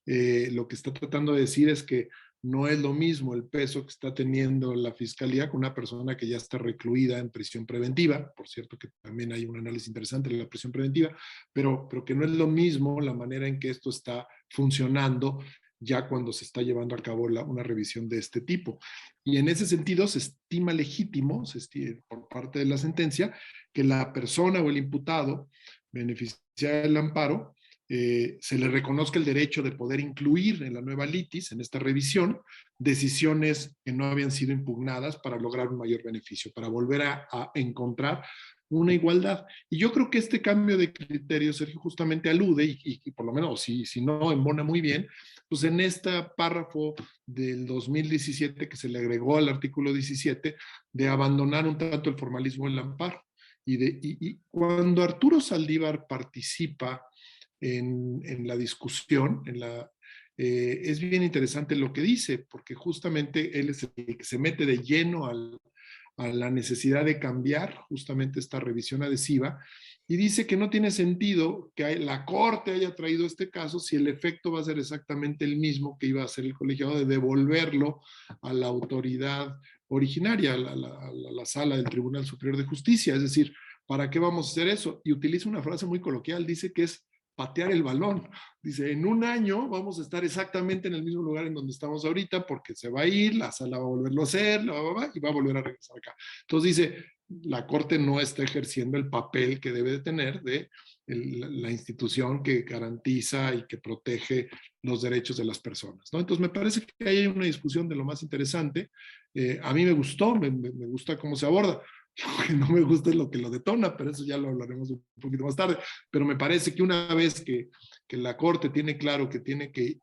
Speaker 2: Lo que está tratando de decir es que no es lo mismo el peso que está teniendo la fiscalía con una persona que ya está recluida en prisión preventiva. Por cierto que también hay un análisis interesante de la prisión preventiva, pero que no es lo mismo la manera en que esto está funcionando ya cuando se está llevando a cabo una revisión de este tipo. Y en ese sentido se estima legítimo, por parte de la sentencia, que la persona o el imputado beneficiario del amparo se le reconozca el derecho de poder incluir en la nueva litis, en esta revisión, decisiones que no habían sido impugnadas para lograr un mayor beneficio, para volver a encontrar una igualdad. Y yo creo que este cambio de criterio, Sergio, justamente alude, y por lo menos si no, embona muy bien, pues en este párrafo del 2017 que se le agregó al artículo 17, de abandonar un tanto el formalismo del amparo. Y cuando Arturo Saldívar participa en la discusión, es bien interesante lo que dice, porque justamente él es el que se mete de lleno a la necesidad de cambiar justamente esta revisión adhesiva, y dice que no tiene sentido que la Corte haya traído este caso si el efecto va a ser exactamente el mismo que iba a hacer el colegiado, de devolverlo a la autoridad originaria, a la sala del Tribunal Superior de Justicia. Es decir, ¿para qué vamos a hacer eso? Y utiliza una frase muy coloquial, dice que es patear el balón. Dice, en un año vamos a estar exactamente en el mismo lugar en donde estamos ahorita, porque se va a ir, la sala va a volverlo a hacer, y va a volver a regresar acá. Entonces dice, la Corte no está ejerciendo el papel que debe de tener de la institución que garantiza y que protege los derechos de las personas, ¿no? Entonces me parece que hay una discusión de lo más interesante. A mí me gustó, me gusta cómo se aborda. Lo que no me gusta es lo que lo detona, pero eso ya lo hablaremos un poquito más tarde. Pero me parece que una vez que la Corte tiene claro que tiene que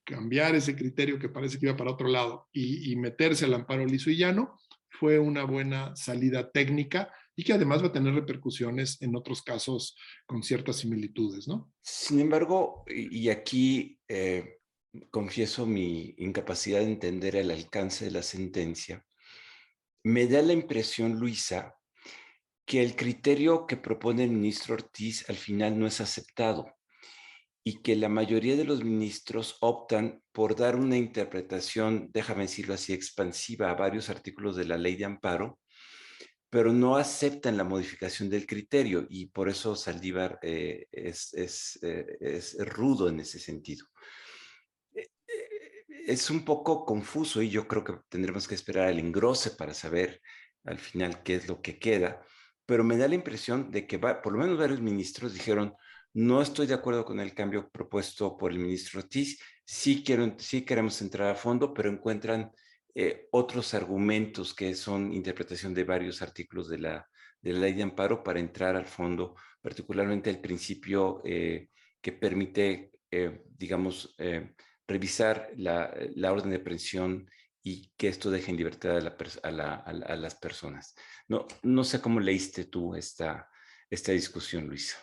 Speaker 2: cambiar ese criterio que parece que iba para otro lado y meterse al amparo liso y llano, fue una buena salida técnica y que además va a tener repercusiones en otros casos con ciertas similitudes, ¿no?
Speaker 1: Sin embargo, y aquí confieso mi incapacidad de entender el alcance de la sentencia, me da la impresión, Luisa, que el criterio que propone el ministro Ortiz al final no es aceptado y que la mayoría de los ministros optan por dar una interpretación, déjame decirlo así, expansiva a varios artículos de la ley de amparo, pero no aceptan la modificación del criterio, y por eso Saldívar es rudo en ese sentido. Es un poco confuso y yo creo que tendremos que esperar al engrose para saber al final qué es lo que queda, pero me da la impresión de que por lo menos varios ministros dijeron, no estoy de acuerdo con el cambio propuesto por el ministro Ortiz, sí queremos entrar a fondo, pero encuentran otros argumentos que son interpretación de varios artículos de la ley de amparo para entrar al fondo, particularmente el principio que permite, digamos, revisar la orden de aprehensión y que esto deje en libertad a las personas. No sé cómo leíste tú esta discusión, Luisa.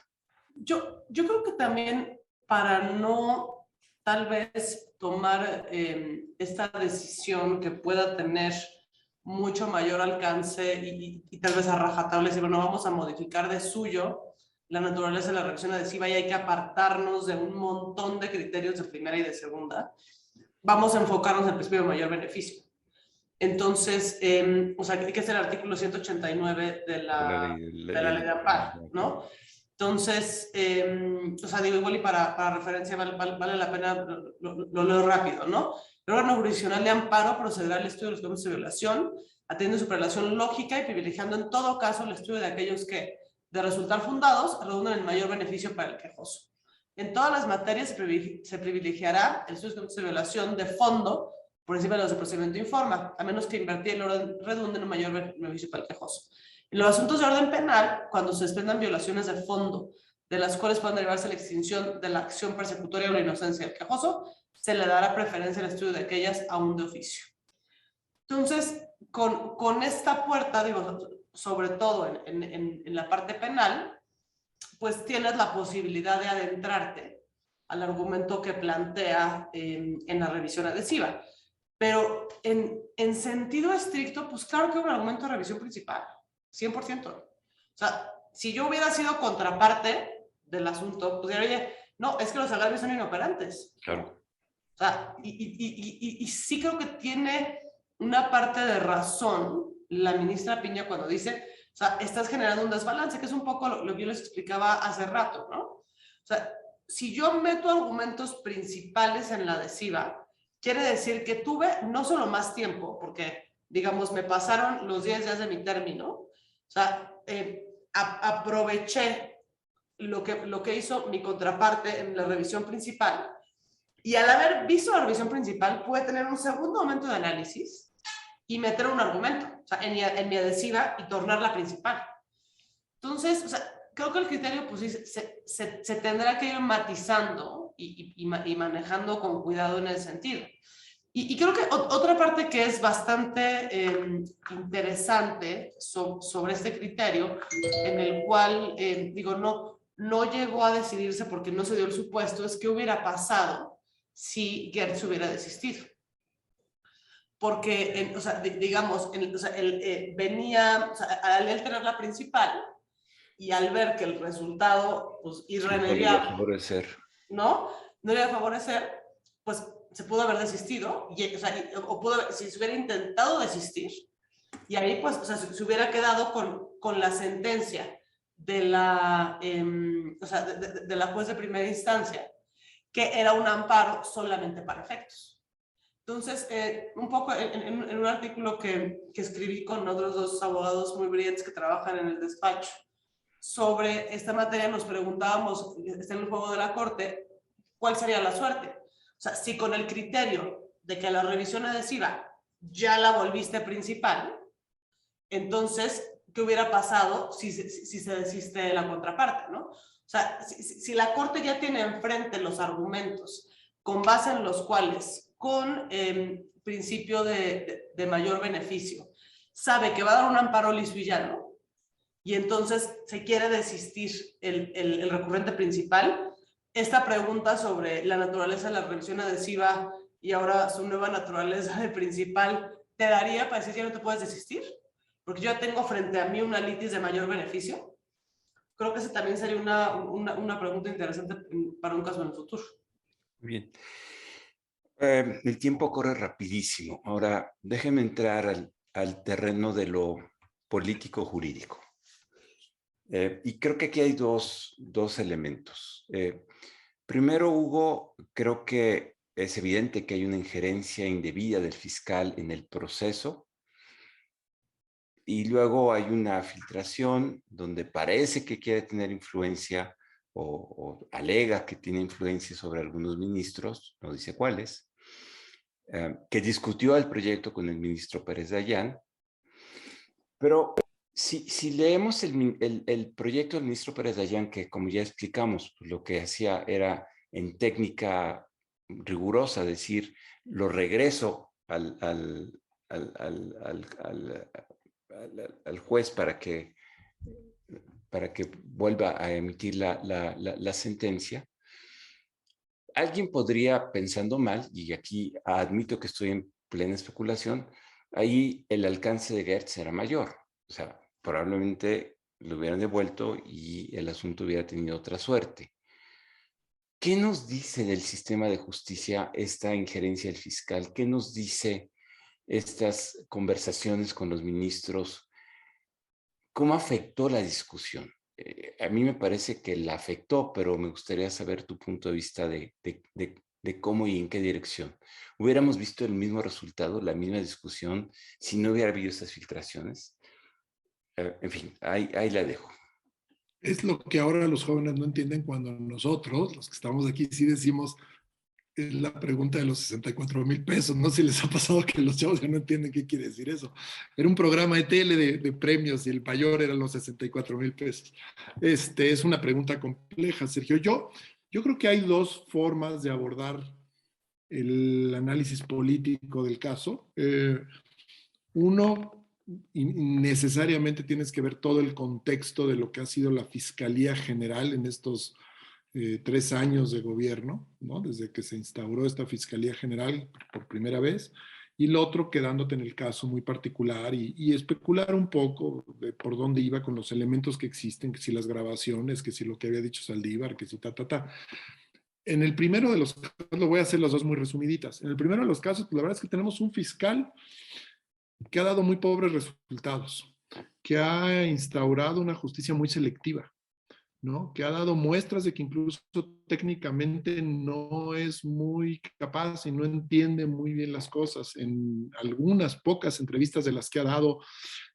Speaker 3: Yo creo que también para no tal vez tomar esta decisión que pueda tener mucho mayor alcance y tal vez a rajatabla, decir, bueno, vamos a modificar de suyo la naturaleza de la revisión adhesiva y hay que apartarnos de un montón de criterios de primera y de segunda, vamos a enfocarnos en el principio de mayor beneficio. Entonces, o sea, que es el artículo 189 de la ley de amparo, ¿no? Entonces, o sea, digo, igual y para referencia vale la pena, lo leo rápido, ¿no? El órgano jurisdiccional de amparo procederá al estudio de los casos de violación, atendiendo su relación lógica y privilegiando en todo caso el estudio de aquellos que, de resultar fundados, redundan en mayor beneficio para el quejoso. En todas las materias se privilegiará el estudio de casos de violación de fondo por encima de los de procedimiento informa, a menos que invertir el orden redunde en un mayor beneficio para el quejoso. En los asuntos de orden penal, cuando se desprendan violaciones de fondo, de las cuales puedan derivarse la extinción de la acción persecutoria o la inocencia del quejoso, se le dará preferencia al estudio de aquellas aún de oficio. Entonces, con esta puerta, digo, sobre todo en la parte penal, pues tienes la posibilidad de adentrarte al argumento que plantea en la revisión adhesiva. Pero en sentido estricto, pues claro que es un argumento de revisión principal, 100%. O sea, si yo hubiera sido contraparte del asunto, pues diría, oye, no, es que los agravios son inoperantes.
Speaker 1: Claro.
Speaker 3: O sea, y sí creo que tiene una parte de razón la ministra Piña cuando dice, o sea, estás generando un desbalance, que es un poco lo que yo les explicaba hace rato, ¿no? O sea, si yo meto argumentos principales en la adhesiva, quiere decir que tuve no solo más tiempo, porque, digamos, me pasaron los 10 días de mi término, o sea, aproveché lo que hizo mi contraparte en la revisión principal. Y al haber visto la revisión principal, puede tener un segundo momento de análisis y meter un argumento, o sea, en mi adhesiva y tornarla principal. Entonces, o sea, creo que el criterio pues, sí, se tendrá que ir matizando y manejando con cuidado en ese sentido. Y creo que otra parte que es bastante interesante sobre este criterio, en el cual, digo, no llegó a decidirse porque no se dio el supuesto, es qué hubiera pasado si Gertz hubiera desistido. Porque, o sea, digamos, o sea, él venía, o sea, al él tener la principal y al ver que el resultado, pues, irremediable, ¿no? No le iba a favorecer, pues, se pudo haber desistido, o sea, o pudo haber, si se hubiera intentado desistir, y ahí, pues, o sea, se hubiera quedado con la sentencia de la, o sea, de la juez de primera instancia, que era un amparo solamente para efectos. Entonces, un poco en un artículo que escribí con otros dos abogados muy brillantes que trabajan en el despacho sobre esta materia, nos preguntábamos, está en el juego de la corte, ¿cuál sería la suerte? O sea, si con el criterio de que la revisión adhesiva ya la volviste principal, entonces, ¿qué hubiera pasado si se desiste de la contraparte, ¿no? O sea, si la corte ya tiene enfrente los argumentos con base en los cuales, con principio de mayor beneficio, sabe que va a dar un amparo lisvillano y entonces se quiere desistir el recurrente principal, esta pregunta sobre la naturaleza de la revisión adhesiva y ahora su nueva naturaleza de principal, ¿te daría para decir que ya no te puedes desistir? Porque yo tengo frente a mí una litis de mayor beneficio. Creo que esa también sería una pregunta interesante para un caso en el futuro.
Speaker 1: Bien. El tiempo corre rapidísimo. Ahora, déjenme entrar al terreno de lo político-jurídico. Y creo que aquí hay dos elementos. Primero, Hugo, creo que es evidente que hay una injerencia indebida del fiscal en el proceso. Y luego hay una filtración donde parece que quiere tener influencia o alega que tiene influencia sobre algunos ministros, no dice cuáles, que discutió el proyecto con el ministro Pérez Dayán. Pero si leemos el proyecto del ministro Pérez Dayán, que como ya explicamos, pues lo que hacía era en técnica rigurosa decir, lo regreso al juez para que vuelva a emitir la sentencia. Alguien podría, pensando mal, y aquí admito que estoy en plena especulación, ahí el alcance de Gertz era mayor. O sea, probablemente lo hubieran devuelto y el asunto hubiera tenido otra suerte. ¿Qué nos dice del sistema de justicia esta injerencia del fiscal? ¿Qué nos dice estas conversaciones con los ministros? ¿Cómo afectó la discusión? A mí me parece que la afectó, pero me gustaría saber tu punto de vista de cómo y en qué dirección. ¿Hubiéramos visto el mismo resultado, la misma discusión, si no hubiera habido estas filtraciones? En fin, ahí la dejo.
Speaker 2: Es lo que ahora los jóvenes no entienden cuando nosotros, los que estamos aquí, sí decimos la pregunta de los 64,000 pesos. No sé si les ha pasado que los chavos ya no entienden qué quiere decir eso. Era un programa de tele de premios y el mayor eran los 64,000 pesos. Es una pregunta compleja, Sergio. Yo creo que hay dos formas de abordar el análisis político del caso. Uno, necesariamente tienes que ver todo el contexto de lo que ha sido la Fiscalía General en estos 3 años de gobierno, ¿no? Desde que se instauró esta Fiscalía General por primera vez, y lo otro quedándote en el caso muy particular y especular un poco de por dónde iba con los elementos que existen, que si las grabaciones, que si lo que había dicho Saldívar, que si En el primero de los casos, lo voy a hacer los dos muy resumiditas. En el primero de los casos, pues la verdad es que tenemos un fiscal que ha dado muy pobres resultados, que ha instaurado una justicia muy selectiva, ¿no? Que ha dado muestras de que incluso técnicamente no es muy capaz y no entiende muy bien las cosas. En algunas pocas entrevistas de las que ha dado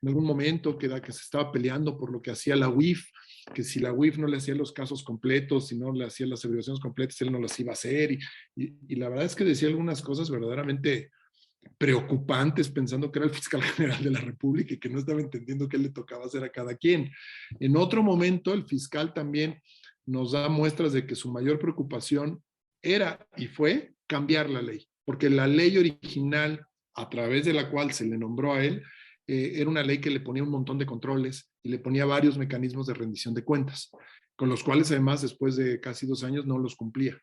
Speaker 2: en algún momento, que se estaba peleando por lo que hacía la UIF, que si la UIF no le hacía los casos completos, si no le hacía las averiguaciones completas, él no las iba a hacer. Y la verdad es que decía algunas cosas verdaderamente preocupantes, pensando que era el fiscal general de la República y que no estaba entendiendo qué le tocaba hacer a cada quien. En otro momento, el fiscal también nos da muestras de que su mayor preocupación era y fue cambiar la ley, porque la ley original a través de la cual se le nombró a él, era una ley que le ponía un montón de controles y le ponía varios mecanismos de rendición de cuentas, con los cuales además después de casi 2 años no los cumplía.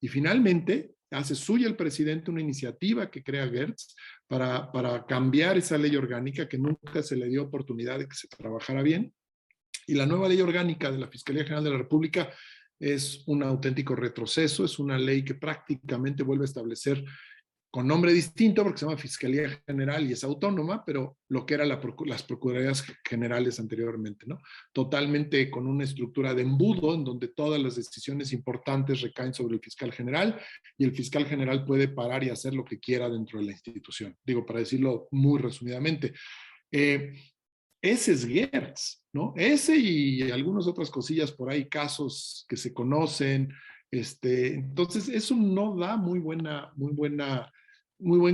Speaker 2: Y finalmente hace suya el presidente una iniciativa que crea Gertz para cambiar esa ley orgánica que nunca se le dio oportunidad de que se trabajara bien. Y la nueva ley orgánica de la Fiscalía General de la República es un auténtico retroceso, es una ley que prácticamente vuelve a establecer con nombre distinto porque se llama Fiscalía General y es autónoma, pero lo que eran las Procuradurías Generales anteriormente, ¿no? Totalmente con una estructura de embudo en donde todas las decisiones importantes recaen sobre el fiscal general y el fiscal general puede parar y hacer lo que quiera dentro de la institución. Digo, para decirlo muy resumidamente. Ese es Gertz, ¿no? Ese y algunas otras cosillas por ahí, casos que se conocen. Entonces, eso no da muy buen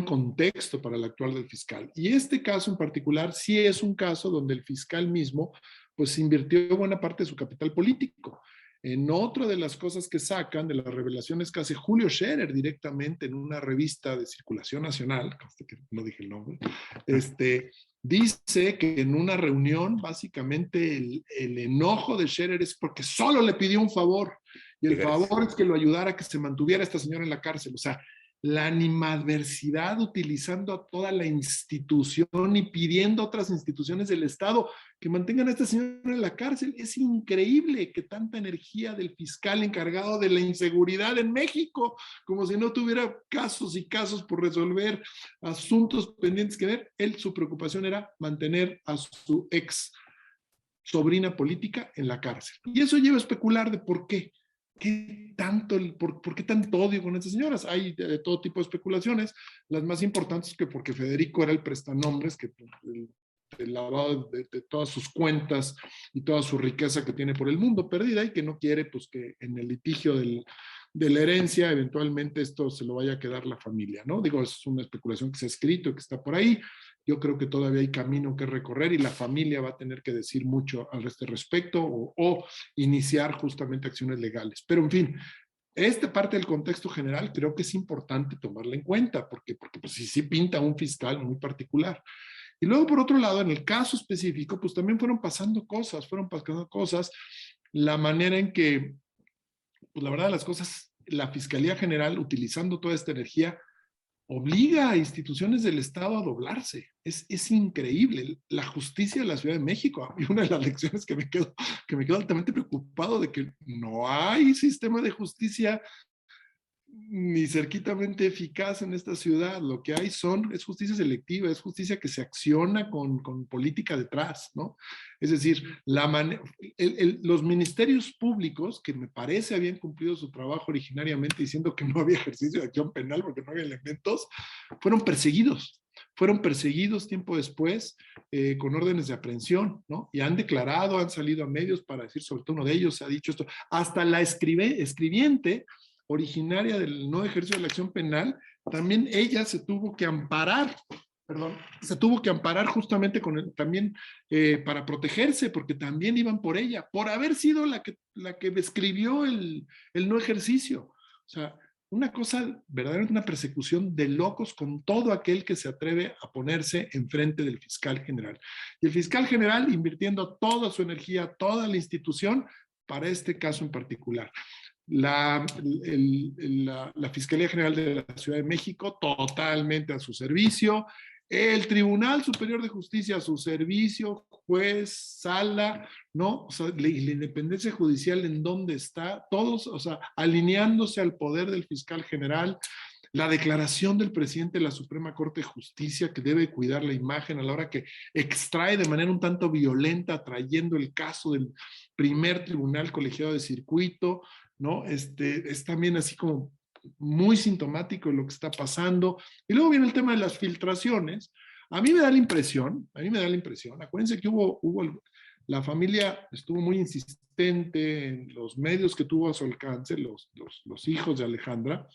Speaker 2: contexto para el actual del fiscal. Y este caso en particular sí es un caso donde el fiscal mismo pues invirtió buena parte de su capital político. En otra de las cosas que sacan de las revelaciones que hace Julio Scherer directamente en una revista de circulación nacional, que no dije el nombre, dice que en una reunión básicamente el enojo de Scherer es porque solo le pidió un favor y el favor es que lo ayudara a que se mantuviera esta señora en la cárcel. O sea, la animadversidad utilizando a toda la institución y pidiendo a otras instituciones del Estado que mantengan a esta señora en la cárcel. Es increíble que tanta energía del fiscal encargado de la inseguridad en México, como si no tuviera casos y casos por resolver, asuntos pendientes que ver. Su preocupación era mantener a su ex sobrina política en la cárcel. Y eso lleva a especular de por qué. ¿Por qué tanto odio con estas señoras? Hay de todo tipo de especulaciones. Las más importantes es que porque Federico era el prestanombres, que el lavado de todas sus cuentas y toda su riqueza que tiene por el mundo perdida y que no quiere pues que en el litigio de la herencia eventualmente esto se lo vaya a quedar la familia, ¿no? Digo, es una especulación que se ha escrito, que está por ahí. Yo creo que todavía hay camino que recorrer y la familia va a tener que decir mucho al respecto o iniciar justamente acciones legales. Pero en fin, esta parte del contexto general creo que es importante tomarla en cuenta porque pues sí pinta un fiscal muy particular. Y luego, por otro lado, en el caso específico, pues también fueron pasando cosas, la manera en que, pues la verdad de las cosas, la Fiscalía General, utilizando toda esta energía, obliga a instituciones del Estado a doblarse. Es increíble. La justicia de la Ciudad de México, y una de las lecciones que me quedo altamente preocupado de que no hay sistema de justicia ni cerquitamente eficaz en esta ciudad. Lo que hay es justicia selectiva, es justicia que se acciona con política detrás, ¿no? Es decir, los ministerios públicos, que me parece habían cumplido su trabajo originariamente diciendo que no había ejercicio de acción penal porque no había elementos, fueron perseguidos tiempo después con órdenes de aprehensión, ¿no? Y han salido a medios para decir, sobre todo uno de ellos ha dicho esto, hasta la escribiente originaria del no ejercicio de la acción penal, también ella se tuvo que amparar justamente también para protegerse, porque también iban por ella, por haber sido la que escribió el no ejercicio. O sea, una cosa, verdaderamente una persecución de locos con todo aquel que se atreve a ponerse enfrente del fiscal general. Y el fiscal general invirtiendo toda su energía, toda la institución para este caso en particular. La Fiscalía General de la Ciudad de México totalmente a su servicio, el Tribunal Superior de Justicia a su servicio, juez, sala, ¿no? O sea, la independencia judicial en dónde está, todos, o sea, alineándose al poder del fiscal general. La declaración del presidente de la Suprema Corte de Justicia que debe cuidar la imagen a la hora que extrae de manera un tanto violenta, trayendo el caso del primer tribunal colegiado de circuito, ¿no? Es también así como muy sintomático de lo que está pasando. Y luego viene el tema de las filtraciones. A mí me da la impresión, acuérdense que La familia estuvo muy insistente en los medios que tuvo a su alcance, los hijos de Alejandra,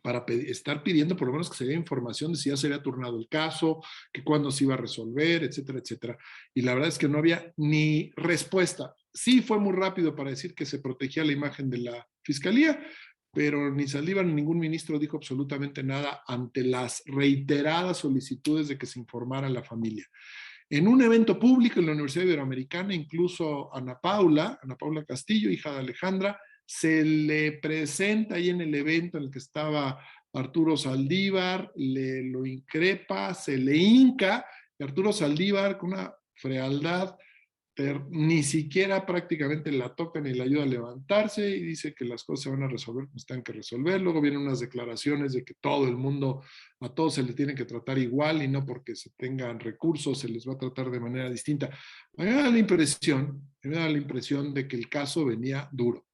Speaker 2: para estar pidiendo por lo menos que se dé información de si ya se había turnado el caso, que cuándo se iba a resolver, etcétera, etcétera. Y la verdad es que no había ni respuesta. Sí fue muy rápido para decir que se protegía la imagen de la fiscalía, pero ni Saldívar ni ningún ministro dijo absolutamente nada ante las reiteradas solicitudes de que se informara a la familia. En un evento público en la Universidad Iberoamericana, incluso Ana Paula Castillo, hija de Alejandra, se le presenta ahí en el evento en el que estaba Arturo Saldívar, lo increpa, se le hinca, y Arturo Saldívar con una frialdad, ni siquiera prácticamente la toca ni la ayuda a levantarse y dice que las cosas se van a resolver como están que resolver. Luego vienen unas declaraciones de que todo el mundo, a todos se les tiene que tratar igual y no porque se tengan recursos se les va a tratar de manera distinta. A mí me da la impresión de que el caso venía duro,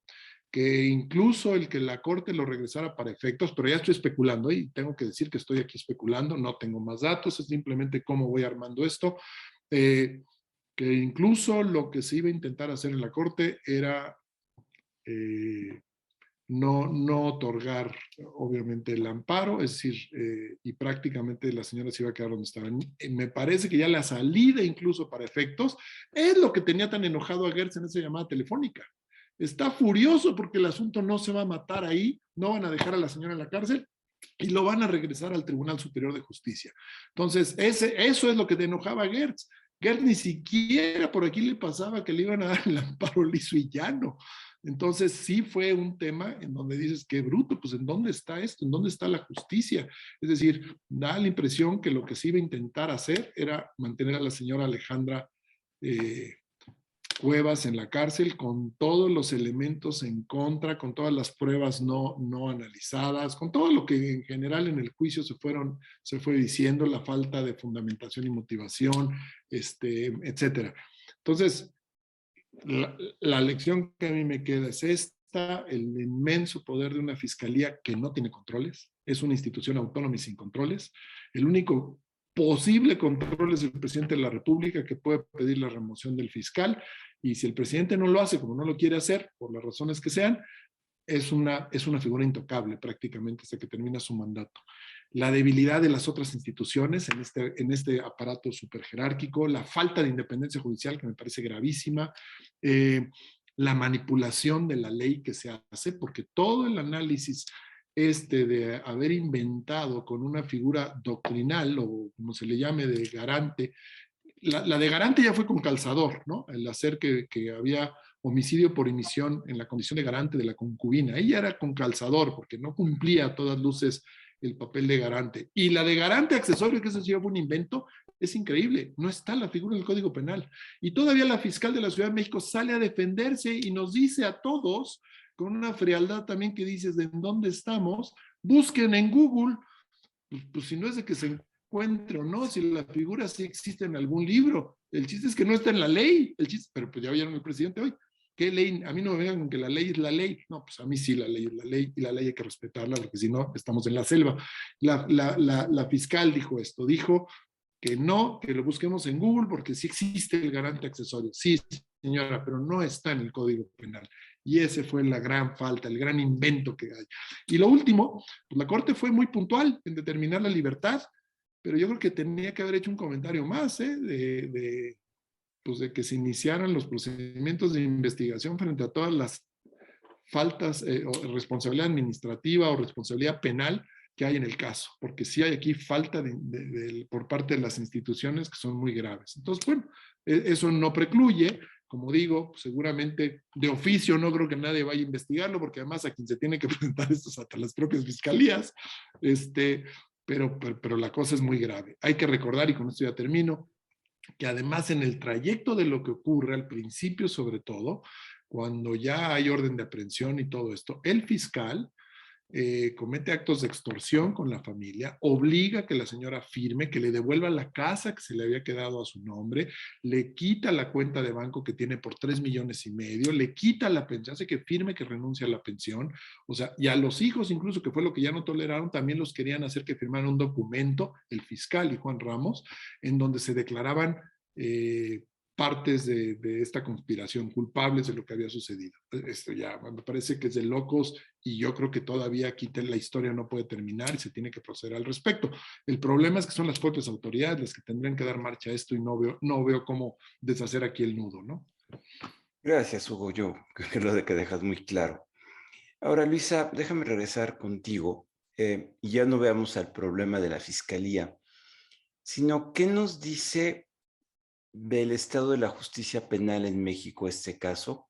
Speaker 2: que incluso el que la corte lo regresara para efectos, pero ya estoy especulando y tengo que decir que estoy aquí especulando, no tengo más datos, es simplemente cómo voy armando esto, que incluso lo que se iba a intentar hacer en la corte era no otorgar obviamente el amparo, es decir, y prácticamente la señora se iba a quedar donde estaba. Me parece que ya la salida incluso para efectos es lo que tenía tan enojado a Gertz en esa llamada telefónica. Está furioso porque el asunto no se va a matar ahí, no van a dejar a la señora en la cárcel y lo van a regresar al Tribunal Superior de Justicia. Entonces, eso es lo que te enojaba a Gertz. Gertz ni siquiera por aquí le pasaba que le iban a dar el amparo liso y llano. Entonces, sí fue un tema en donde dices, qué bruto, pues ¿en dónde está esto? ¿En dónde está la justicia? Es decir, da la impresión que lo que se iba a intentar hacer era mantener a la señora Alejandra Cuevas en la cárcel con todos los elementos en contra, con todas las pruebas no analizadas, con todo lo que en general en el juicio se fue diciendo, la falta de fundamentación y motivación, etcétera. Entonces, la lección que a mí me queda es esta: el inmenso poder de una fiscalía que no tiene controles, es una institución autónoma y sin controles. El único posible control es el presidente de la República, que puede pedir la remoción del fiscal, y si el presidente no lo hace, como no lo quiere hacer, por las razones que sean, es una figura intocable prácticamente hasta que termina su mandato. La debilidad de las otras instituciones en este aparato superjerárquico, la falta de independencia judicial que me parece gravísima, la manipulación de la ley que se hace, porque todo el análisis de haber inventado con una figura doctrinal, o como se le llame, de garante, la de garante ya fue con calzador, ¿no? El hacer que había homicidio por omisión en la condición de garante de la concubina. Ella era con calzador porque no cumplía a todas luces el papel de garante. Y la de garante accesorio, que eso sí fue un invento, es increíble. No está la figura en el Código Penal. Y todavía la fiscal de la Ciudad de México sale a defenderse y nos dice a todos, con una frialdad también que dices, ¿de dónde estamos? Busquen en Google, pues si no es de que se encuentre o no, si la figura sí existe en algún libro. El chiste es que no está en la ley. Pero pues ya vieron el presidente hoy. ¿Qué ley? A mí no me vengan con que la ley es la ley. No, pues a mí sí la ley es la ley y la ley hay que respetarla porque si no, estamos en la selva. La fiscal dijo esto, dijo que no, que lo busquemos en Google porque sí existe el garante accesorio. Sí, señora, pero no está en el Código Penal. Y ese fue la gran falta, el gran invento que hay. Y lo último, pues la Corte fue muy puntual en determinar la libertad, pero yo creo que tenía que haber hecho un comentario más, pues de que se iniciaran los procedimientos de investigación frente a todas las faltas o responsabilidad administrativa o responsabilidad penal que hay en el caso, porque sí hay aquí falta por parte de las instituciones que son muy graves. Entonces, bueno, eso no precluye, como digo, seguramente de oficio no creo que nadie vaya a investigarlo, porque además a quien se tiene que presentar esto es hasta las propias fiscalías, pero la cosa es muy grave. Hay que recordar, y con esto ya termino, que además en el trayecto de lo que ocurre al principio, sobre todo, cuando ya hay orden de aprehensión y todo esto, el fiscal comete actos de extorsión con la familia, obliga a que la señora firme, que le devuelva la casa que se le había quedado a su nombre, le quita la cuenta de banco que tiene por 3,5 millones, le quita la pensión, hace que firme que renuncia a la pensión, o sea, y a los hijos incluso, que fue lo que ya no toleraron, también los querían hacer que firmaran un documento, el fiscal y Juan Ramos, en donde se declaraban partes de esta conspiración, culpables de lo que había sucedido. Esto ya me parece que es de locos y yo creo que todavía aquí la historia no puede terminar y se tiene que proceder al respecto. El problema es que son las propias autoridades las que tendrían que dar marcha a esto y no veo cómo deshacer aquí el nudo, ¿no?
Speaker 1: Gracias, Hugo. Yo creo que lo que dejas muy claro. Ahora, Luisa, déjame regresar contigo y ya no veamos al problema de la fiscalía, sino qué nos dice del estado de la justicia penal en México este caso.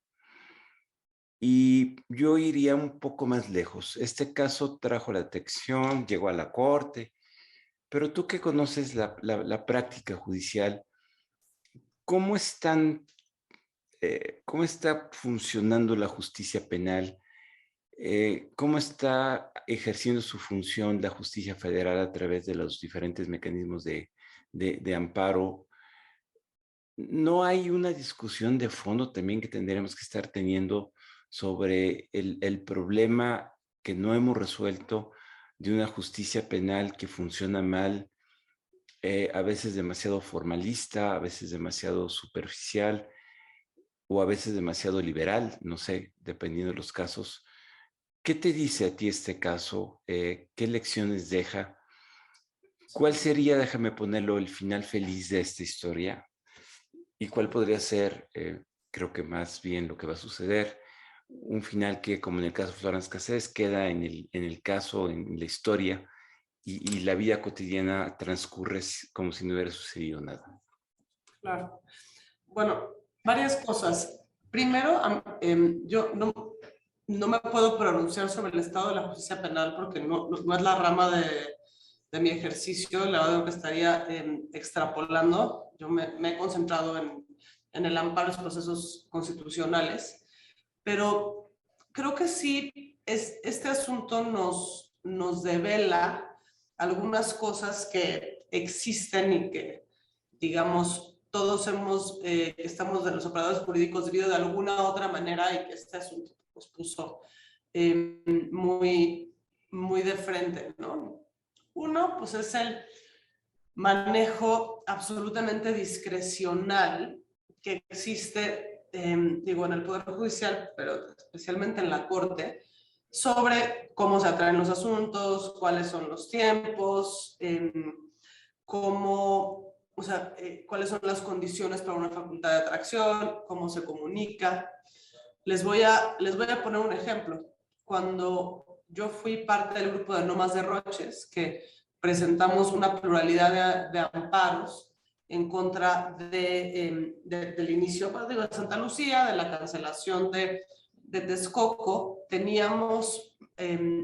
Speaker 1: Y yo iría un poco más lejos. Este caso trajo la atención, llegó a la corte, pero tú que conoces la práctica judicial, ¿cómo cómo está funcionando la justicia penal? ¿Cómo está ejerciendo su función la justicia federal a través de los diferentes mecanismos de amparo? ¿No hay una discusión de fondo también que tendremos que estar teniendo sobre el problema que no hemos resuelto de una justicia penal que funciona mal, a veces demasiado formalista, a veces demasiado superficial o a veces demasiado liberal, no sé, dependiendo de los casos? ¿Qué te dice a ti este caso? ¿Qué lecciones deja? ¿Cuál sería, déjame ponerlo, el final feliz de esta historia? ¿Y cuál podría ser, creo que más bien lo que va a suceder, un final que, como en el caso de Florence Cassés, queda en el caso, en la historia, y la vida cotidiana transcurre como si no hubiera sucedido nada?
Speaker 3: Claro. Bueno, varias cosas. Primero, yo no me puedo pronunciar sobre el estado de la justicia penal porque no es la rama de mi ejercicio, la verdad que estaría extrapolando. Yo me he concentrado en el amparo de los procesos constitucionales, pero creo que sí, este asunto nos devela algunas cosas que existen y que, digamos, todos estamos de los operadores jurídicos debido de alguna otra manera y que este asunto nos puso muy, muy de frente, ¿no? Uno, pues es el manejo absolutamente discrecional que existe, digo, en el Poder Judicial, pero especialmente en la Corte, sobre cómo se atraen los asuntos, cuáles son los tiempos, cómo, o sea, cuáles son las condiciones para una facultad de atracción, cómo se comunica. Les voy a poner un ejemplo. Cuando yo fui parte del grupo de No Más Derroches, que presentamos una pluralidad de amparos en contra del inicio de Santa Lucía, de la cancelación de Texcoco, teníamos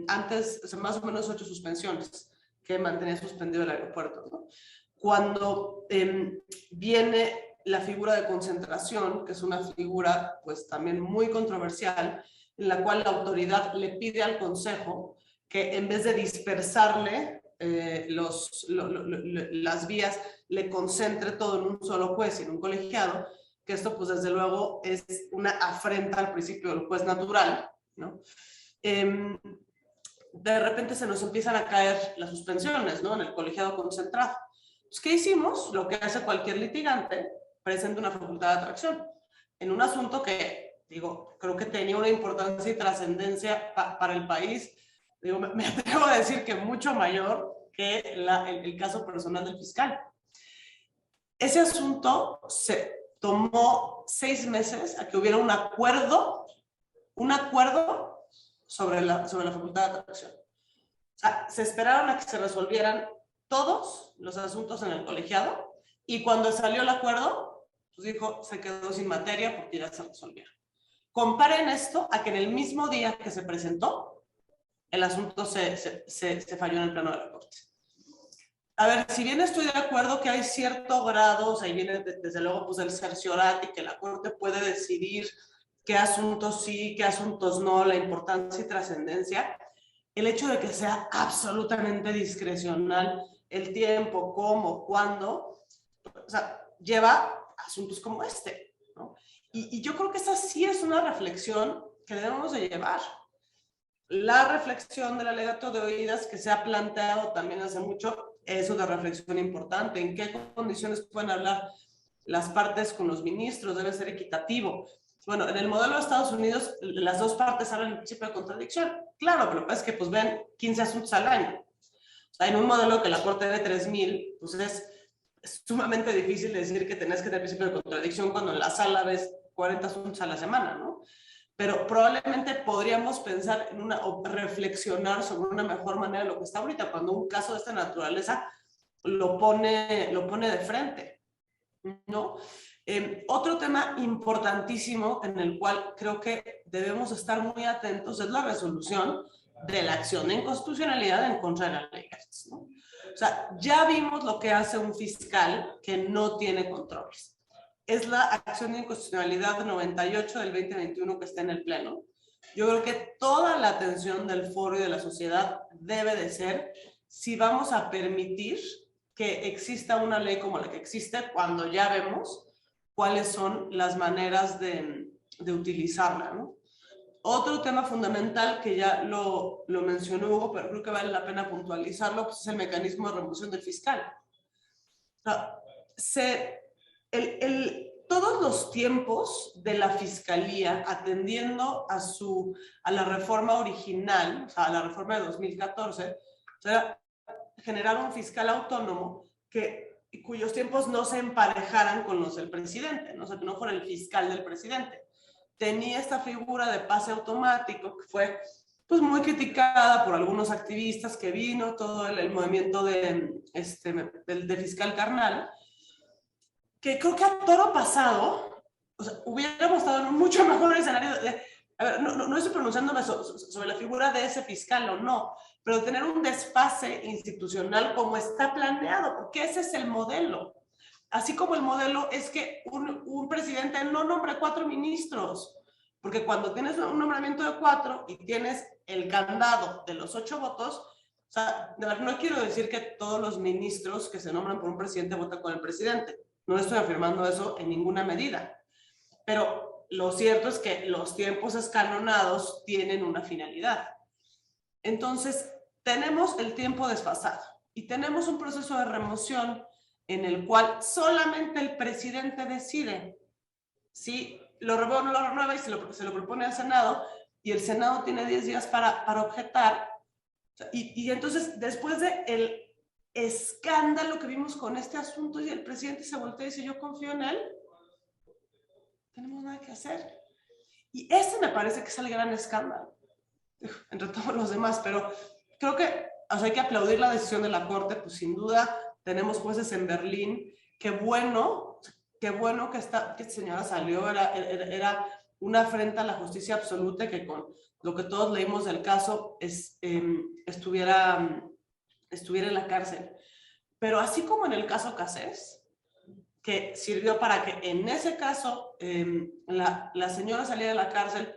Speaker 3: antes, o sea, más o menos 8 suspensiones que mantenía suspendido el aeropuerto, ¿no? Cuando viene la figura de concentración, que es una figura pues también muy controversial, en la cual la autoridad le pide al Consejo que en vez de dispersarle las vías, le concentre todo en un solo juez y en un colegiado, que esto pues desde luego es una afrenta al principio del juez natural, ¿no? De repente se nos empiezan a caer las suspensiones, ¿no? En el colegiado concentrado. Pues, ¿qué hicimos? Lo que hace cualquier litigante, presenta una facultad de atracción en un asunto que, digo, creo que tenía una importancia y trascendencia para el país. Digo, me atrevo a decir que mucho mayor que el caso personal del fiscal. Ese asunto se tomó 6 meses a que hubiera un acuerdo sobre la facultad de atracción. O sea, se esperaron a que se resolvieran todos los asuntos en el colegiado y cuando salió el acuerdo, pues dijo, se quedó sin materia porque ya se resolvieron. Comparen esto a que en el mismo día que se presentó, el asunto se falló en el pleno de la Corte. A ver, si bien estoy de acuerdo que hay cierto grado, o sea, ahí viene desde luego pues el cerciorari, que la Corte puede decidir qué asuntos sí, qué asuntos no, la importancia y trascendencia, el hecho de que sea absolutamente discrecional el tiempo, cómo, cuándo, o sea, lleva asuntos como este, ¿no? Y yo creo que esa sí es una reflexión que debemos de llevar. La reflexión del alegato de oídas que se ha planteado también hace mucho, eso de reflexión importante, en qué condiciones pueden hablar las partes con los ministros, debe ser equitativo. Bueno, en el modelo de Estados Unidos, las dos partes hablan del principio de contradicción. Claro, pero es que pues ven 15 asuntos al año. O sea, en un modelo que la Corte ve 3,000, pues es sumamente difícil decir que tenés que tener principio de contradicción cuando en la sala ves 40 asuntos a la semana, ¿no? Pero probablemente podríamos pensar en o reflexionar sobre una mejor manera de lo que está ahorita, cuando un caso de esta naturaleza lo pone de frente, ¿no? Otro tema importantísimo en el cual creo que debemos estar muy atentos es la resolución de la acción de inconstitucionalidad en contra de la ley Gertz, ¿no? O sea, ya vimos lo que hace un fiscal que no tiene controles. Es la acción de inconstitucionalidad 98 del 2021 que está en el Pleno. Yo creo que toda la atención del foro y de la sociedad debe de ser si vamos a permitir que exista una ley como la que existe cuando ya vemos cuáles son las maneras de utilizarla, ¿no? Otro tema fundamental que ya lo mencionó Hugo, pero creo que vale la pena puntualizarlo, pues es el mecanismo de remoción del fiscal. O sea, todos los tiempos de la fiscalía atendiendo a la reforma original, o sea, a la reforma de 2014, o sea, generar un fiscal autónomo cuyos tiempos no se emparejaran con los del presidente, ¿no? O sea, que no fuera el fiscal del presidente. Tenía esta figura de pase automático que fue pues muy criticada por algunos activistas que vino todo el movimiento de fiscal carnal, que creo que a toro pasado, o sea, hubiéramos estado en un mucho mejor escenario a ver, no estoy pronunciándome sobre la figura de ese fiscal o no, pero tener un desfase institucional como está planeado, porque ese es el modelo. Así como el modelo es que un presidente no nombre 4 ministros, porque cuando tienes un nombramiento de 4 y tienes el candado de los 8 votos, o sea, de verdad, no quiero decir que todos los ministros que se nombran por un presidente votan con el presidente. No estoy afirmando eso en ninguna medida. Pero lo cierto es que los tiempos escalonados tienen una finalidad. Entonces, tenemos el tiempo desfasado y tenemos un proceso de remoción en el cual solamente el presidente decide si lo renueva o no lo renueva y se lo propone al Senado, y el Senado tiene 10 días para objetar. Y entonces, después del escándalo que vimos con este asunto y el presidente se voltea y dice, yo confío en él, tenemos nada que hacer. Y ese me parece que es el gran escándalo, entre todos los demás, pero creo que hay que aplaudir la decisión de la Corte, pues sin duda tenemos jueces en Berlín, qué bueno que esta señora salió, era una afrenta a la justicia absoluta, que con lo que todos leímos del caso estuviera en la cárcel. Pero así como en el caso Cassés, que sirvió para que en ese caso la señora saliera de la cárcel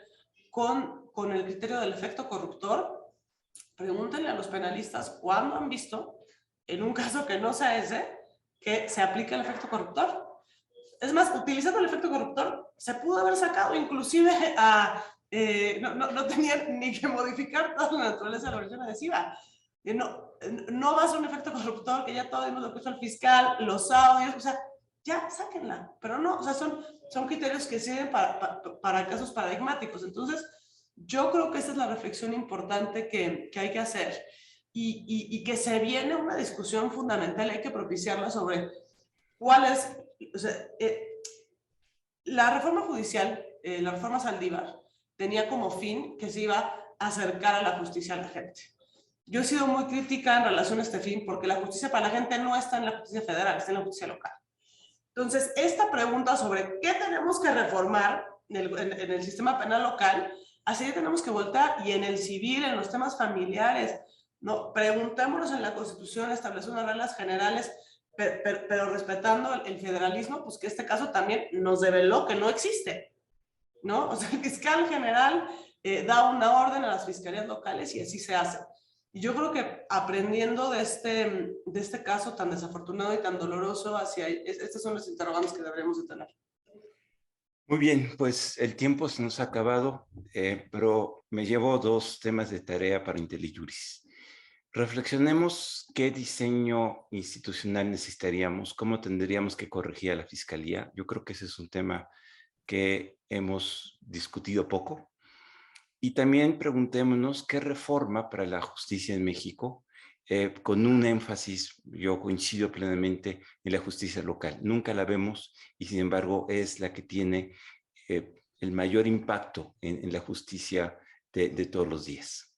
Speaker 3: con el criterio del efecto corruptor, pregúntenle a los penalistas cuándo han visto, en un caso que no sea ese, que se aplique el efecto corruptor. Es más, utilizando el efecto corruptor, se pudo haber sacado inclusive no tenían ni que modificar toda la naturaleza de la versión adhesiva. No va a ser un efecto corruptor, que ya todos hemos lo que hizo el fiscal, los audios, o sea, ya sáquenla, pero no, o sea, son criterios que sirven para casos paradigmáticos. Entonces, yo creo que esa es la reflexión importante que hay que hacer y que se viene una discusión fundamental, hay que propiciarla sobre cuál es, o sea, la reforma judicial, la reforma Saldívar, tenía como fin que se iba a acercar a la justicia a la gente. Yo he sido muy crítica en relación a este fin porque la justicia para la gente no está en la justicia federal, está en la justicia local. Entonces, esta pregunta sobre qué tenemos que reformar en el sistema penal local, así tenemos que voltar, y en el civil, en los temas familiares, ¿no? Preguntémonos en la Constitución, establecer unas reglas generales, pero respetando el federalismo, pues que este caso también nos develó que no existe, ¿no? O sea, el fiscal general da una orden a las fiscalías locales y así se hace. Y yo creo que aprendiendo de este caso tan desafortunado y tan doloroso, estas son las interrogantes que deberíamos de tener.
Speaker 1: Muy bien, pues el tiempo se nos ha acabado, pero me llevo 2 temas de tarea para IntelliJuris. Reflexionemos qué diseño institucional necesitaríamos, cómo tendríamos que corregir a la Fiscalía. Yo creo que ese es un tema que hemos discutido poco. Y también preguntémonos qué reforma para la justicia en México, con un énfasis, yo coincido plenamente en la justicia local. Nunca la vemos y sin embargo es la que tiene el mayor impacto en la justicia de todos los días.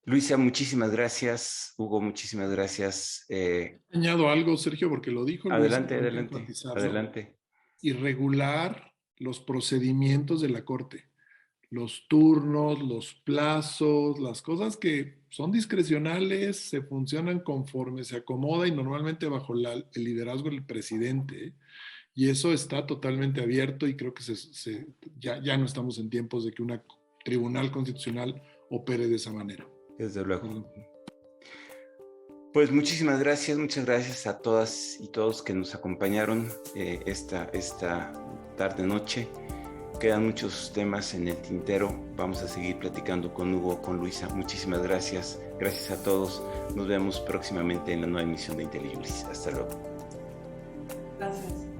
Speaker 1: Luisa, muchísimas gracias. Hugo, muchísimas gracias.
Speaker 2: Añado algo, Sergio, porque lo dijo Luisa,
Speaker 1: Adelante,
Speaker 2: hay que
Speaker 1: adelante,
Speaker 2: enfatizarlo,
Speaker 1: adelante.
Speaker 2: y regular los procedimientos de la Corte, los turnos, los plazos, las cosas que son discrecionales, se funcionan conforme se acomoda y normalmente bajo el liderazgo del presidente. Y eso está totalmente abierto y creo que ya no estamos en tiempos de que un tribunal constitucional opere de esa manera.
Speaker 1: Desde luego. Pues muchísimas gracias, muchas gracias a todas y todos que nos acompañaron esta tarde-noche. Quedan muchos temas en el tintero. Vamos a seguir platicando con Hugo, con Luisa. Muchísimas gracias. Gracias a todos. Nos vemos próximamente en la nueva emisión de IntelliJuris. Hasta luego.
Speaker 3: Gracias.